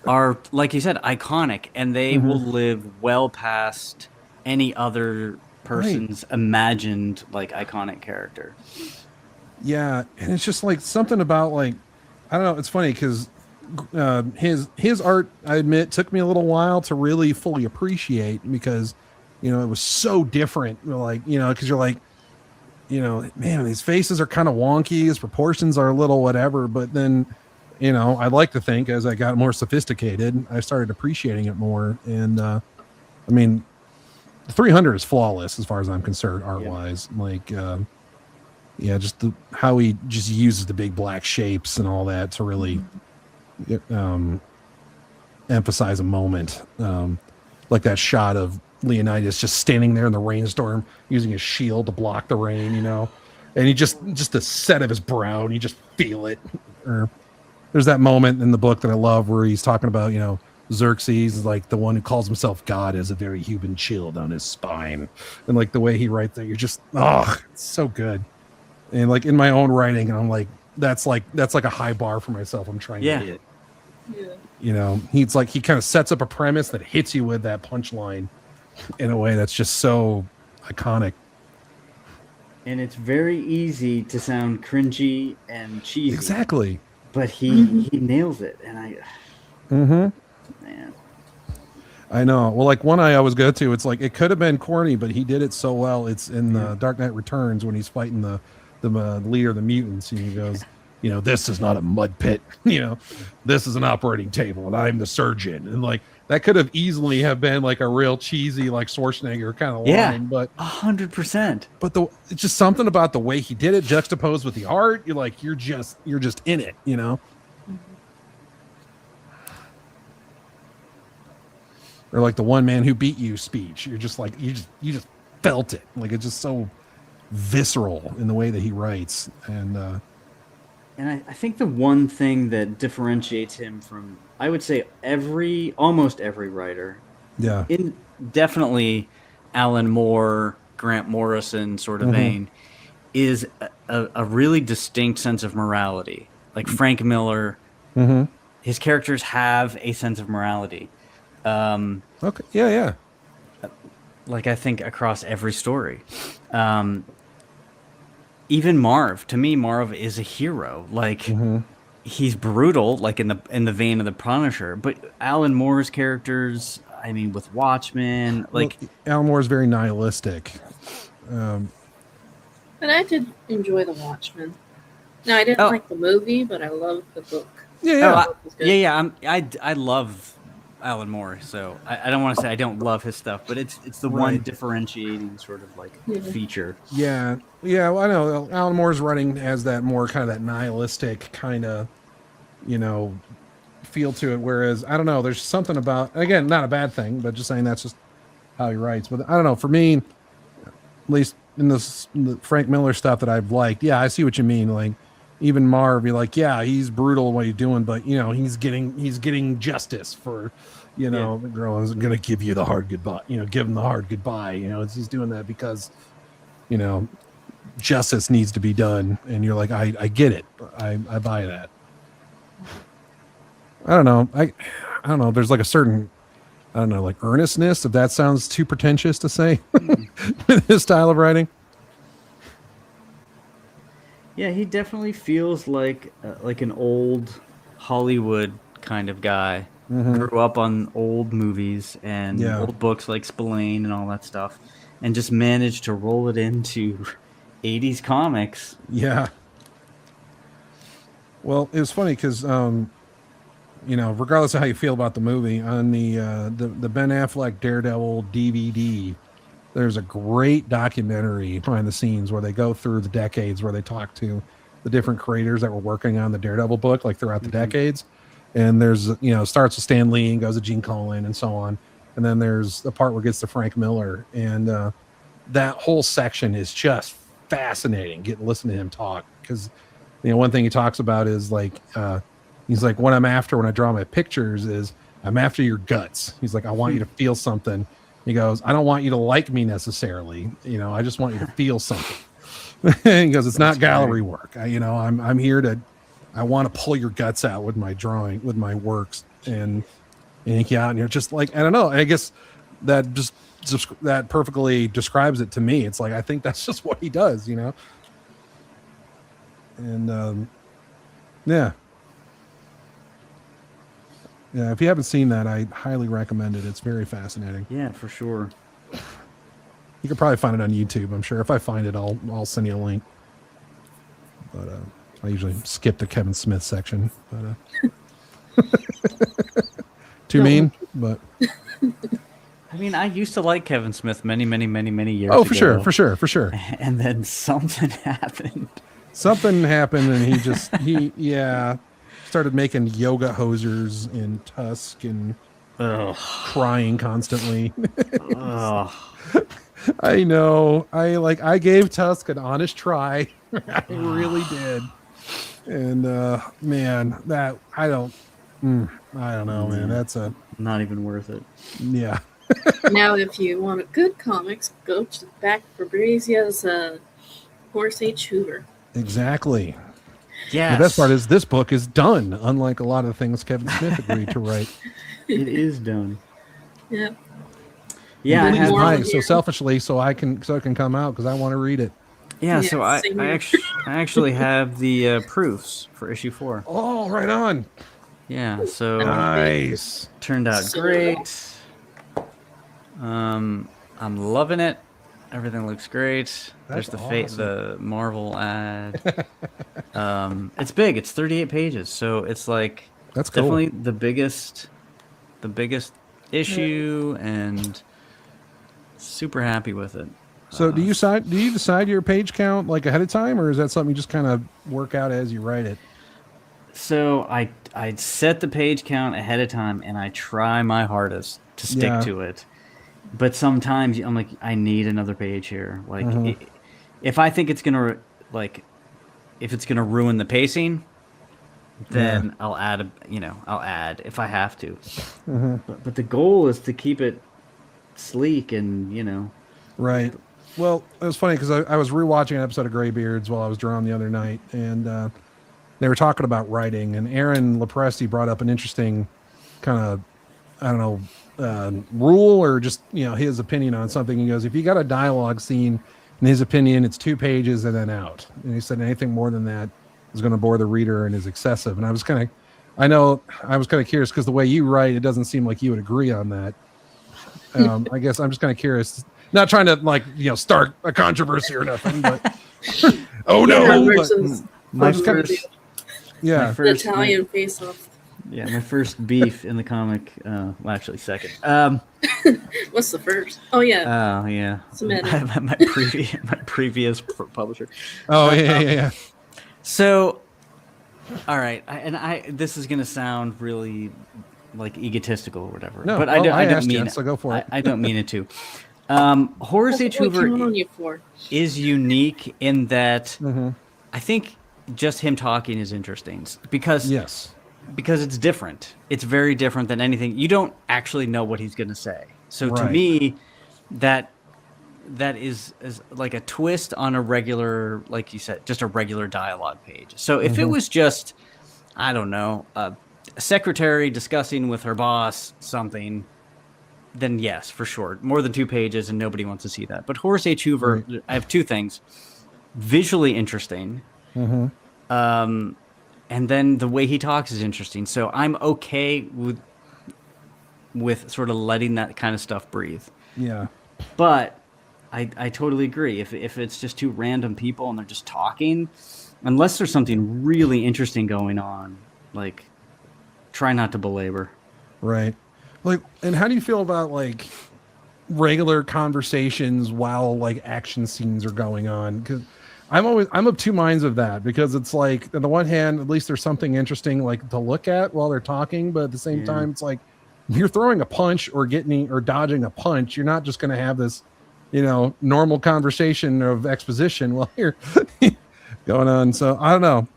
are, like you said, iconic, and they will live well past any other person's imagined, like, iconic character. Yeah, and it's just like something about, like, I don't know, it's funny because his art, I admit, took me a little while to really fully appreciate because it was so different, like, because you're like, man, these faces are kind of wonky, his proportions are a little whatever, but then, I'd like to think as I got more sophisticated, I started appreciating it more. And I mean, 300 is flawless as far as I'm concerned, art-wise. Like, just how he just uses the big black shapes and all that to really emphasize a moment. Like that shot of Leonidas just standing there in the rainstorm using his shield to block the rain, and he just the set of his brow, and you just feel it. Or there's that moment in the book that I love where he's talking about, Xerxes is like the one who calls himself God has a very human chill down his spine, and like the way he writes that, you're just, it's so good. And like in my own writing, I'm like, that's like a high bar for myself. I'm trying to hit. He's like, he kind of sets up a premise that hits you with that punchline in a way that's just so iconic. And it's very easy to sound cringy and cheesy. Exactly. But he nails it. And man. I know. Well, like one I always go to, it's like, it could have been corny, but he did it so well. It's in the Dark Knight Returns when he's fighting the leader of the mutants, and he goes, this is not a mud pit, this is an operating table, and I'm the surgeon. And like, that could have easily have been like a real cheesy, like Schwarzenegger kind of line, but 100%. But it's just something about the way he did it, juxtaposed with the art. You're like, you're just in it, Or like the one man who beat you speech. You're just like, you just felt it. Like, it's just so visceral in the way that he writes. And I think the one thing that differentiates him from, I would say, almost every writer, in definitely Alan Moore, Grant Morrison sort of vein, is a really distinct sense of morality. Like Frank Miller, his characters have a sense of morality. Okay. Yeah. Like, I think across every story. even Marv, to me, Marv is a hero. Like he's brutal, like in the vein of the Punisher. But Alan Moore's characters, I mean, with Watchmen, like Alan Moore is very nihilistic. But I did enjoy The Watchmen. No, I didn't like the movie, but I loved the book. I love Alan Moore, so I don't want to say I don't love his stuff, but it's the one differentiating sort of like feature. Yeah, well, I know Alan Moore's running has that more kind of that nihilistic kind of, feel to it. Whereas I don't know, there's something about, again, not a bad thing, but just saying that's just how he writes. But I don't know, for me, at least in the Frank Miller stuff that I've liked, I see what you mean. Like even Marv, you're like, he's brutal in what he's doing, but he's getting justice for, the girl isn't gonna give you the hard goodbye, give him the hard goodbye. He's doing that because, justice needs to be done, and you're like, I get it, I buy that. I don't know. I don't know. There's like a certain, I don't know, like earnestness, if that sounds too pretentious to say, with his style of writing. Yeah, he definitely feels like an old Hollywood kind of guy. Grew up on old movies and old books like Spillane and all that stuff, and just managed to roll it into 80s comics. Yeah. Well, it was funny because, regardless of how you feel about the movie, on the Ben Affleck Daredevil DVD, there's a great documentary behind the scenes where they go through the decades, where they talk to the different creators that were working on the Daredevil book, like throughout the decades. And there's, starts with Stan Lee and goes to Gene Colan and so on. And then there's the part where it gets to Frank Miller. And that whole section is just fascinating. Listen to him talk. Because, one thing he talks about is like, he's like, what I'm after when I draw my pictures is I'm after your guts. He's like, I want you to feel something. He goes, I don't want you to like me necessarily. I just want you to feel something. He goes, it's not gallery work. I'm here to, I want to pull your guts out with my drawing, with my works, and ink you out. And you're just like, I don't know. I guess that that perfectly describes it to me. It's like, I think that's just what he does, And yeah. Yeah, if you haven't seen that, I highly recommend it. It's very fascinating. Yeah, for sure. You could probably find it on YouTube. I'm sure if I find it, I'll send you a link. But I usually skip the Kevin Smith section. But too mean, but I mean, I used to like Kevin Smith many years ago. Oh, for sure. And then something happened. And he started making yoga hosers in Tusk and crying constantly. I know. I gave Tusk an honest try. I really did. And man, that I don't know, man. That's not even worth it. Yeah. Now, if you want a good comics, go back Fabrizia's Horace H. Hoover. Exactly. Yeah. The best part is this book is done, unlike a lot of the things Kevin Smith agreed to write. It is done. Yeah. Yeah. So selfishly, so it can come out because I want to read it. Yeah. So I actually have the proofs for issue 4. Oh, right on. Yeah. So nice. Turned out great. I'm loving it. Everything looks great. That's There's the Marvel ad. It's big. It's 38 pages, so it's like that's cool. Definitely the biggest issue, and super happy with it. So do you decide your page count like ahead of time, or is that something you just kind of work out as you write it? So I set the page count ahead of time, and I try my hardest to stick to it. But sometimes I'm like, I need another page here. Like, if I think it's gonna if it's gonna ruin the pacing, then I'll add I'll add if I have to. But the goal is to keep it sleek and Right. Well, it was funny because I was rewatching an episode of Greybeards while I was drawing the other night, and they were talking about writing, and Aaron Lopresti brought up an interesting kind of, I don't know, rule or just his opinion on something. He goes, if you got a dialogue scene In his opinion, it's 2 pages and then out. And he said anything more than that is going to bore the reader and is excessive. And I was kind of curious because the way you write, it doesn't seem like you would agree on that. I guess I'm just kind of curious, not trying to start a controversy or nothing, but my first Italian face-off. Yeah, my first beef in the comic. Well, actually, second. What's the first? Oh yeah. Oh yeah. Submitted. my previous publisher. Oh yeah. So, all right, this is gonna sound really like egotistical or whatever. No, but I don't mean it. So go for it. I don't mean it to. Horace H. Hoover is unique in that I think just him talking is interesting because it's different. It's very different than anything. You don't actually know what he's going to say. So to me, that is like a twist on a regular, like you said, just a regular dialogue page. So if it was just, I don't know, a secretary discussing with her boss something, then yes, for sure. More than 2 pages and nobody wants to see that. But Horace H. Hoover, I have 2 things. Visually interesting. And then the way he talks is interesting. So I'm okay with sort of letting that kind of stuff breathe. Yeah. But I totally agree. If it's just 2 random people and they're just talking, unless there's something really interesting going on, like try not to belabor. Right. Like, and how do you feel about like regular conversations while like action scenes are going on? Because I'm of 2 minds of that, because it's like, on the one hand, at least there's something interesting like to look at while they're talking, but at the same time, it's like you're throwing a punch or dodging a punch. You're not just going to have this, normal conversation of exposition while you're going on. So I don't know.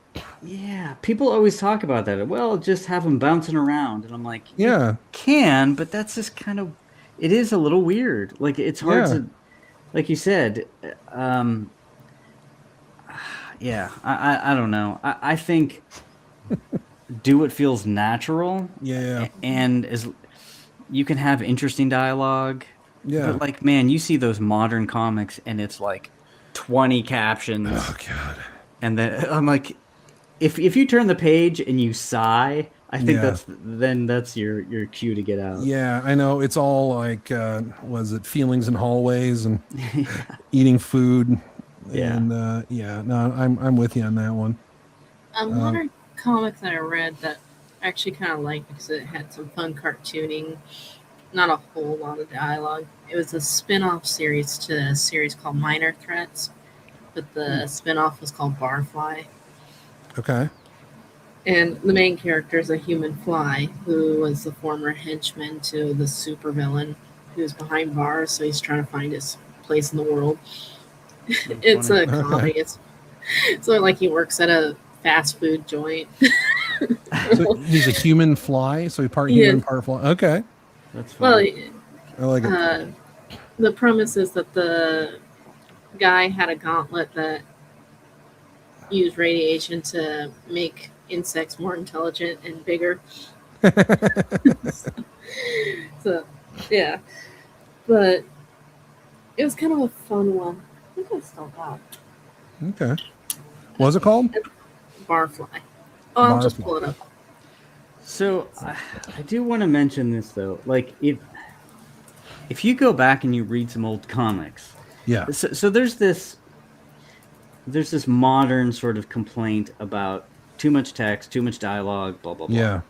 Yeah, people always talk about that. Well, just have them bouncing around, and I'm like, yeah, you can, but that's just kind of, it is a little weird. Like it's hard to, like you said. Yeah, I don't know. I think do what feels natural. Yeah, and you can have interesting dialogue. Yeah, but like, man, you see those modern comics, and it's like 20 captions. Oh God! And then I'm like, if you turn the page and you sigh, I think that's your cue to get out. Yeah, I know. It's all like, was it feelings in hallways and eating food? Yeah. And no, I'm with you on that one. A modern comic that I read that I actually kind of liked because it had some fun cartooning, not a whole lot of dialogue. It was a spin-off series to a series called Minor Threats, but the spin-off was called Barfly. Okay. And the main character is a human fly who was the former henchman to the supervillain who's behind bars, so he's trying to find his place in the world. It's a comedy. It's so like he works at a fast food joint. So he's a human fly, so he's part human, part fly. Okay. That's fun. Well, I like it. The premise is that the guy had a gauntlet that used radiation to make insects more intelligent and bigger. So, yeah. But it was kind of a fun one. I think I still got it. Okay. What was it called? Barfly. Oh, I'll just pull it up. So I do want to mention this though. Like if you go back and you read some old comics, So there's this modern sort of complaint about too much text, too much dialogue, blah blah blah. Yeah.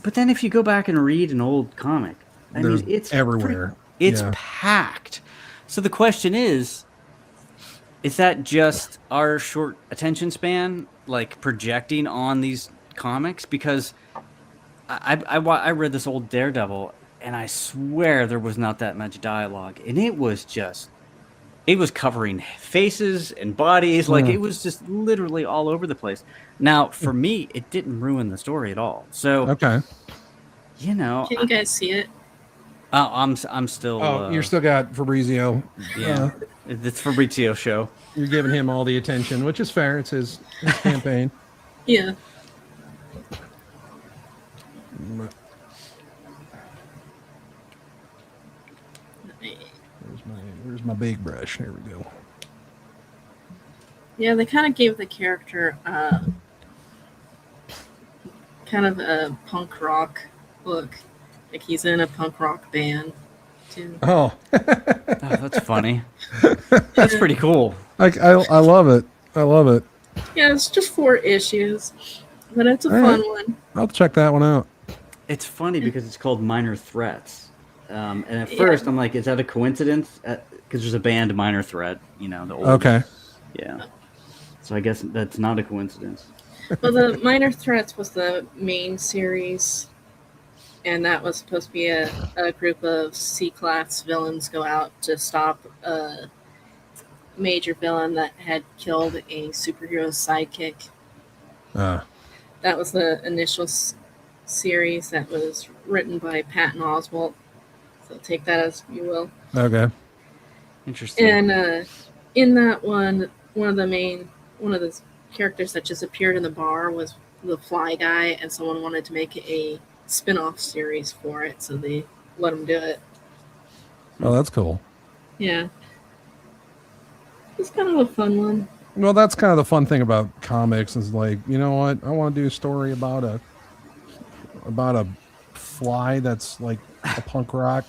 But then if you go back and read an old comic, I mean, it's everywhere. It's packed. So the question is that just our short attention span, like projecting on these comics? Because I read this old Daredevil, and I swear there was not that much dialogue, and it was covering faces and bodies, like it was just literally all over the place. Now, for me, it didn't ruin the story at all. So okay, can you guys see it? Oh, I'm still. Oh, you're still got Fabrizio. Yeah, it's Fabrizio's show. You're giving him all the attention, which is fair. It's his campaign. Yeah. Where's my big brush? Here we go. Yeah, they kind of gave the character kind of a punk rock look. Like he's in a punk rock band too. Oh, that's funny. That's pretty cool. I love it. I love it. Yeah, it's just 4 issues, but it's a fun one. I'll check that one out. It's funny because it's called Minor Threats. And at first I'm like, is that a coincidence? Because there's a band, Minor Threat, the old. Okay. Yeah. So I guess that's not a coincidence. Well, the Minor Threats was the main series, and that was supposed to be a group of C-class villains go out to stop a major villain that had killed a superhero's sidekick. That was the initial series that was written by Patton Oswalt. So take that as you will. Okay. Interesting. And in that one of the characters that just appeared in the bar was the Fly Guy, and someone wanted to make a spin-off series for it, so they let him do it. Oh, that's cool. Yeah. It's kind of a fun one. Well, that's kind of the fun thing about comics is like, you know what? I want to do a story about a fly that's like a punk rock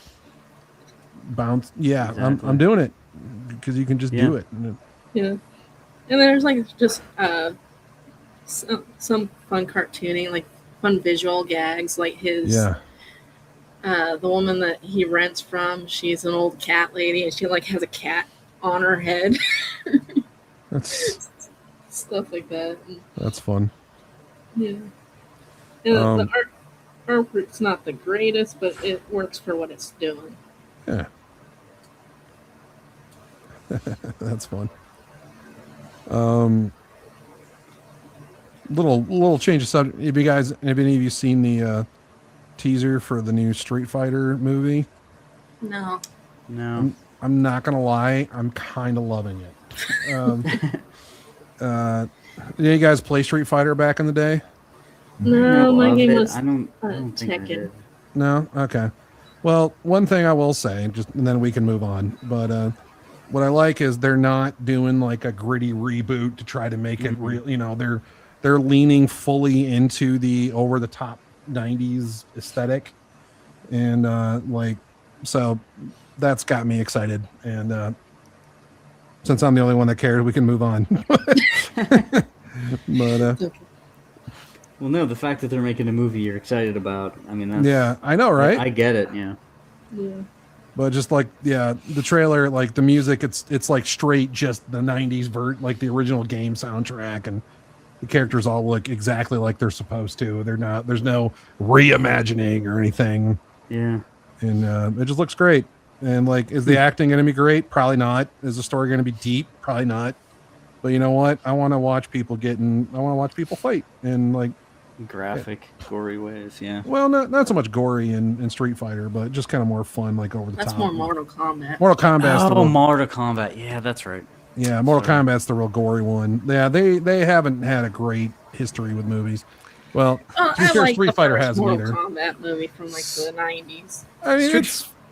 bounce. Yeah, exactly. I'm doing it because you can just do it. Yeah. And there's like just some fun cartooning, like fun visual gags, like his the woman that he rents from, she's an old cat lady and she like has a cat on her head. That's stuff like that. That's fun. Yeah. And the artwork's not the greatest, but it works for what it's doing. Yeah. That's fun. Little change of subject. Have any of you seen the teaser for the new Street Fighter movie? No. I'm not gonna lie, I'm kind of loving it. Did you guys play Street Fighter back in the day? No, my game was I don't think I did. No? Okay. Well, one thing I will say, and then we can move on, but what I like is they're not doing like a gritty reboot to try to make it real. They're leaning fully into the over the top 90s aesthetic, and so that's got me excited. And since I'm the only one that cares, we can move on. But well, no, the fact that they're making a movie you're excited about, I mean, that's, yeah, I know, right? I get it. Yeah. But just like, the trailer, like the music, it's like straight just the 90s like the original game soundtrack, and the characters all look exactly like they're supposed to. There's no reimagining or anything. Yeah. And it just looks great. And like, is the acting going to be great? Probably not. Is the story going to be deep? Probably not. But you know what? I want to watch people fight and like graphic, gory ways. Yeah. Well, not so much gory in Street Fighter, but just kind of more fun, like over the top. That's more Mortal Kombat. Mortal Kombat. Mortal Kombat. Yeah, that's right. Yeah, Mortal Kombat's the real gory one. Yeah, they haven't had a great history with movies. Well, Street Fighter hasn't either. Mortal Kombat movie from like the 90s. I mean,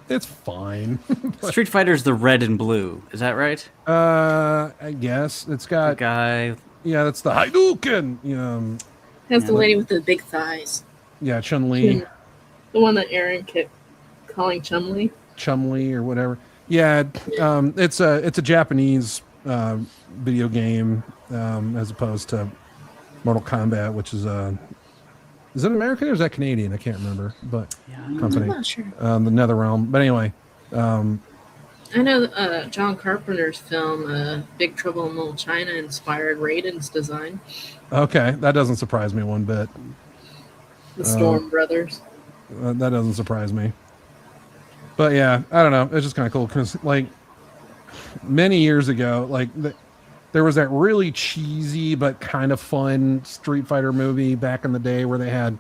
it's fine. Street Fighter's the red and blue. Is that right? I guess it's got the guy. Yeah, that's the Hadouken. Has the lady with the big thighs. Yeah, Chun-Li. The one that Aaron kept calling Chun-Li. Chun-Li or whatever. Yeah, it's a Japanese video game as opposed to Mortal Kombat, which is it American or is that Canadian? I can't remember, but company. I'm not sure. The NetherRealm. But anyway, I know John Carpenter's film Big Trouble in Little China inspired Raiden's design. Okay, that doesn't surprise me one bit. The Storm Brothers. That doesn't surprise me. But yeah, I don't know. It's just kind of cool because like many years ago, like there was that really cheesy but kind of fun Street Fighter movie back in the day where they had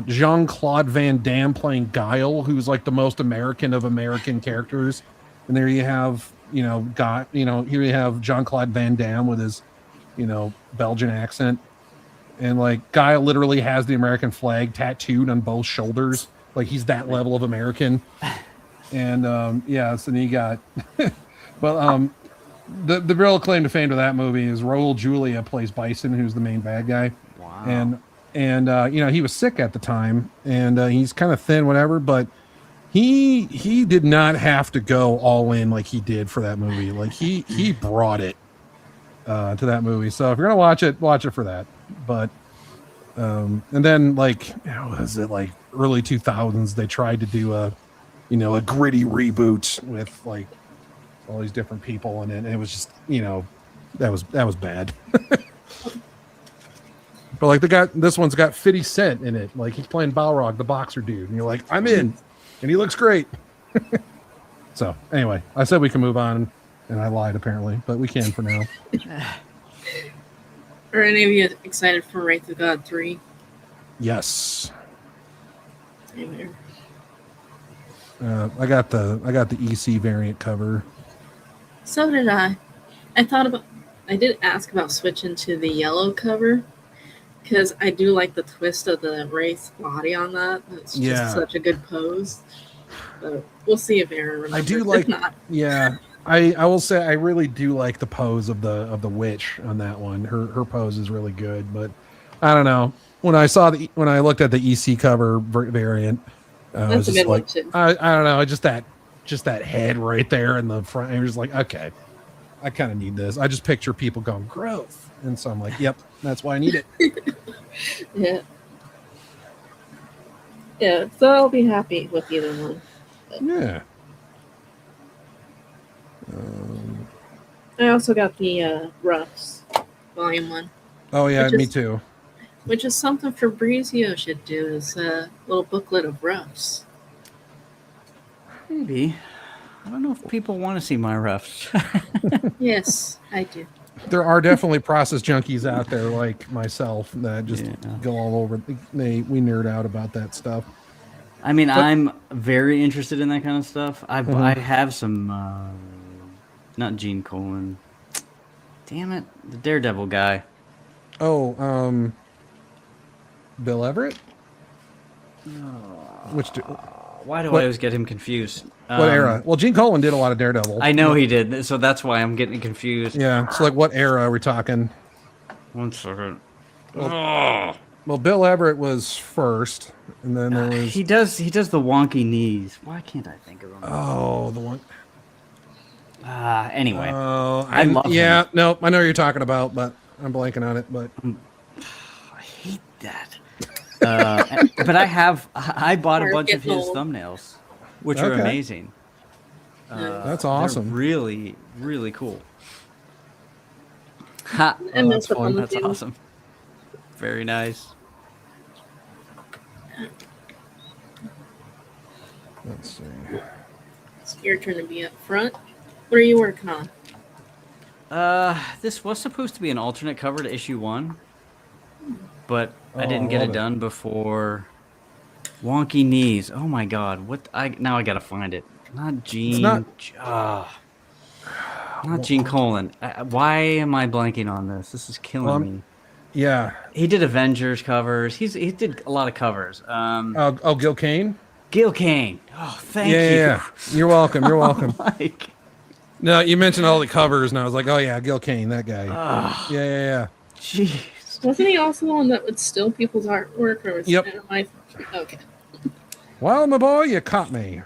Jean-Claude Van Damme playing Guile, who's like the most American of American characters. And there you have, here you have Jean-Claude Van Damme with his, Belgian accent. And like Guile literally has the American flag tattooed on both shoulders. Like he's that level of American. And so then you got, well, the real claim to fame to that movie is Raul Julia plays Bison, who's the main bad guy. Wow. And you know, he was sick at the time, and he's kind of thin, whatever, but he did not have to go all in like he did for that movie. Like he brought it to that movie. So if you're gonna watch it for that. But and then like, was it like early 2000s? They tried to do a gritty reboot with like all these different people, and it was just, that was bad. But like this one's got 50 Cent in it. Like he's playing Balrog, the boxer dude, and you're like, I'm in, and he looks great. So anyway, I said we can move on, and I lied apparently, but we can for now. Are any of you excited for Wraith of God 3? Yes. Amen. I got the EC variant cover. So did I. I did ask about switching to the yellow cover, because I do like the twist of the Wraith's body on that. It's just such a good pose. But we'll see if Aaron remembers. I do like. If not. Yeah, I will say I really do like the pose of the witch on that one. Her pose is really good, but I don't know. When I looked at the EC cover variant, I was just like, I don't know, just that head right there in the front. I was just like, okay, I kind of need this. I just picture people going growth, and so I'm like, yep, that's why I need it. Yeah. Yeah, so I'll be happy with either one. But Yeah. I also got the Roughs, Volume 1. Oh yeah, me too. Which is something Fabrizio should do, is a little booklet of Roughs. Maybe. I don't know if people want to see my roughs. Yes, I do. There are definitely process junkies out there like myself that just go all over. We nerd out about that stuff. I mean, I'm very interested in that kind of stuff. I have some, not Gene Colan. Damn it, the Daredevil guy. Oh, Bill Everett? Why do I always get him confused? What era? Well, Gene Colan did a lot of Daredevil. I know he did, so that's why I'm getting confused. Yeah, so like what era are we talking? 1 second. Well, Bill Everett was first, and then there was... He does the wonky knees. Why can't I think of him? Oh, the one... Anyway. I love him. Yeah, no, I know what you're talking about, but I'm blanking on it, but... I hate that. But I bought a bunch of his thumbnails, which are amazing. That's awesome. They're really, really cool. That's fun. That's awesome. Very nice. Let's see. It's your turn to be up front. What are you working on? This was supposed to be an alternate cover to issue 1, but I didn't get it done before. Wonky knees. Oh my god! Now I gotta find it. Not Gene. Not Gene Colan. Why am I blanking on this? This is killing me. Yeah. He did Avengers covers. He did a lot of covers. Gil Kane? Gil Kane. Oh, thank you. Yeah. You're welcome. You're welcome. Mike. No, you mentioned all the covers, and I was like, oh yeah, Gil Kane, that guy. Yeah. Jeez. Wasn't he also the one that would steal people's artwork? Or was Yep. Okay. Well, my boy, you caught me.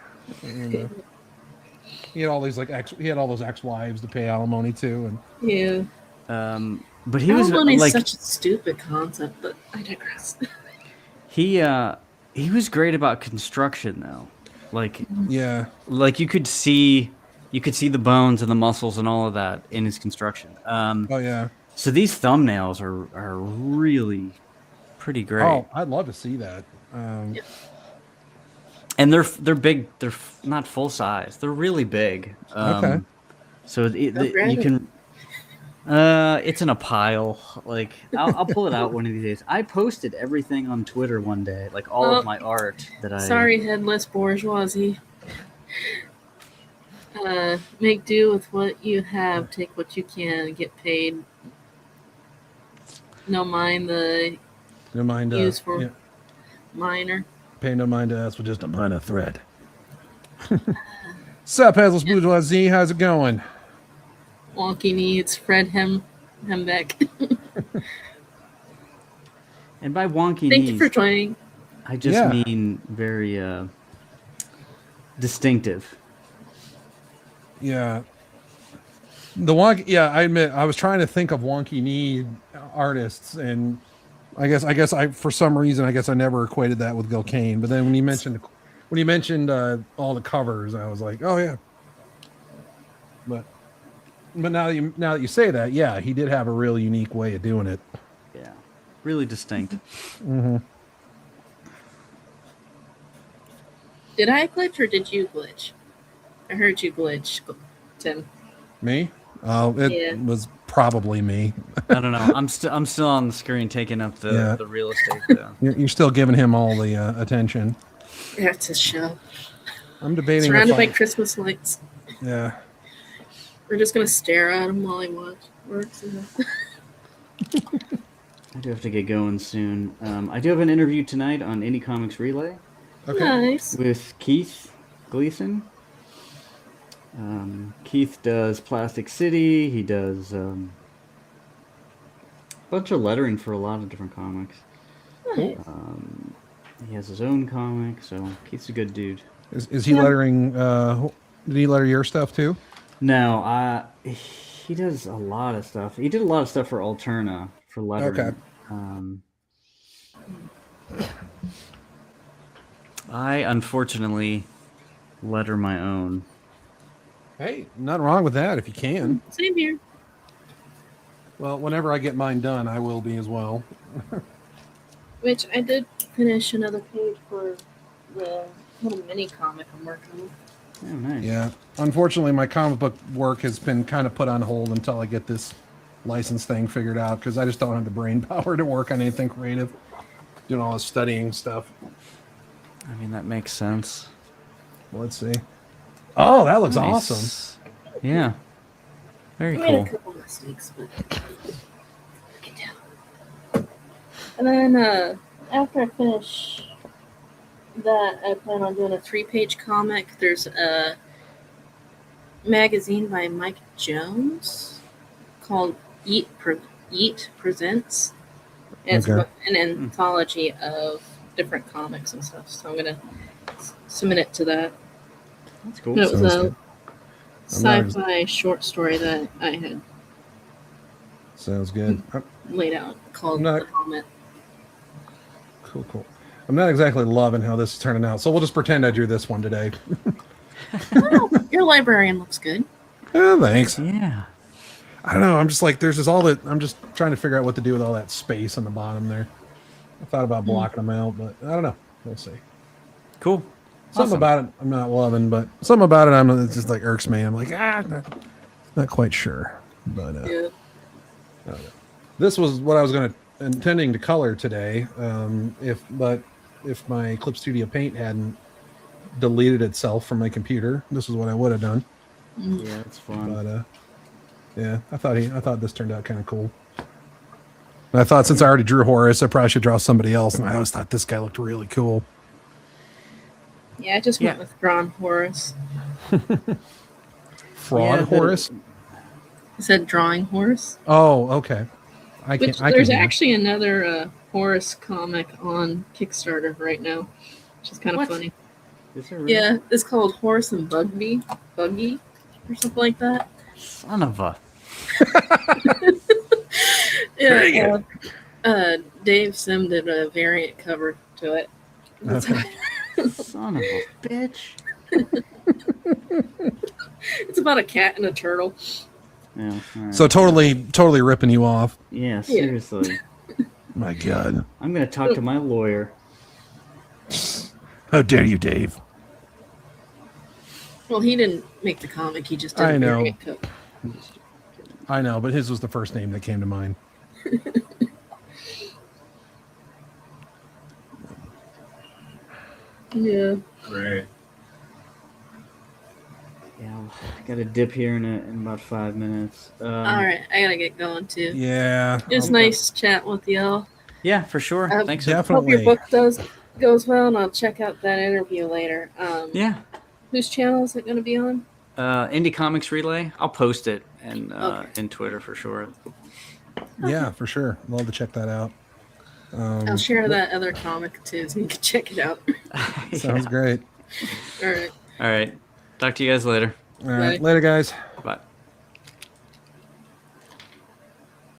He had all these he had all those ex-wives to pay alimony to, and yeah. But he was like such a stupid concept, but I digress. He was great about construction though. Like like you could see the bones and the muscles and all of that in his construction. So these thumbnails are really pretty great. Oh, I'd love to see that. And they're big. They're not full size. They're really big. So you can. It's in a pile. Like I'll pull it out one of these days. I posted everything on Twitter one day, like all of my art that I. Sorry, headless bourgeoisie. Make do with what you have. Take what you can. Get paid. No mind the. No mind. Use for minor. Pay no mind to us with just a minor thread. Sup, headless bourgeoisie? How's it going? Wonky Needs, Fred Hembeck. And by wonky Thank knees, you for joining. I just mean very distinctive. Yeah. The wonky, I admit I was trying to think of wonky knee artists, and I guess I for some reason I never equated that with Gil Kane. But then when you mentioned all the covers, I was like, oh yeah. But now that you say that, yeah, he did have a really unique way of doing it. Yeah, really distinct. Mm-hmm. Did I glitch or did you glitch? I heard you glitch, Tim. Me? Oh, it was probably me. I don't know. I'm still on the screen taking up the real estate. Though. You're still giving him all the attention. Yeah, it's a show. I'm debating. Surrounded by Christmas lights. Yeah. We're just gonna stare at him while he works. I do have to get going soon. I do have an interview tonight on Indie Comics Relay. Okay. Nice. With Keith Gleason. Keith does Plastic City. He does a bunch of lettering for a lot of different comics. Nice. He has his own comic, so Keith's a good dude. Is he lettering? Did he letter your stuff too? No, he does a lot of stuff. He did a lot of stuff for Alterna for lettering. Okay. I unfortunately letter my own. Hey, nothing wrong with that if you can. Same here. Well, whenever I get mine done, I will be as well. Which I did finish another page for the little mini comic I'm working on. Oh, nice. Yeah. Unfortunately, my comic book work has been kind of put on hold until I get this license thing figured out, because I just don't have the brain power to work on anything creative, doing all this studying stuff. I mean, that makes sense. Let's see. Oh, that looks awesome. Yeah. Very cool. I made a couple mistakes, but get down. And then after I finish that, I plan on doing a 3-page comic. There's a magazine by Mike Jones called Eat Presents. And it's an anthology of different comics and stuff. So I'm going to submit it to that. That's cool. And it was a sci-fi short story that I had. Sounds good. Laid out called The Comet. Cool. I'm not exactly loving how this is turning out, so we'll just pretend I drew this one today. Oh, your librarian looks good. Thanks. Yeah. I don't know. I'm just like, there's just all that. I'm just trying to figure out what to do with all that space on the bottom there. I thought about blocking them out, but I don't know. We'll see. Cool. Something about it I'm not loving, but something about it it's just like irks me. I'm like, not quite sure. But I don't know. This was what I was intending to color today. If my Clip Studio Paint hadn't deleted itself from my computer, this is what I would have done. Yeah, it's fun. But I thought this turned out kind of cool. And I thought, since I already drew Horace, I probably should draw somebody else. And I always thought this guy looked really cool. Yeah, I just went with Drawn Horace. Fraud Horace? I said Drawing Horace. Oh, okay. There's actually another Horace comic on Kickstarter right now, which is kind of funny. Is there really? Yeah, it's called Horace and Buggy, or something like that. Son of a. Yeah, Dave Sim did a variant cover to it. Okay. Son of a bitch. It's about a cat and a turtle. Yeah, right. So totally ripping you off. Yeah, seriously. My God. I'm going to talk to my lawyer. How dare you, Dave? Well, he didn't make the comic. He just did a variant cover. I know, but his was the first name that came to mind. Yeah. Great. Yeah, I got to dip here in about 5 minutes. All right, I gotta get going too. Yeah. It's nice chatting with y'all. Yeah, for sure. Thanks. Definitely. Hope your book goes well, and I'll check out that interview later. Yeah. Whose channel is it going to be on? Indie Comics Relay. I'll post it and in Twitter for sure. Yeah, for sure. Love to check that out. I'll share that other comic too, so you can check it out. Sounds great. All right. All right. Talk to you guys later. All right. Later, guys.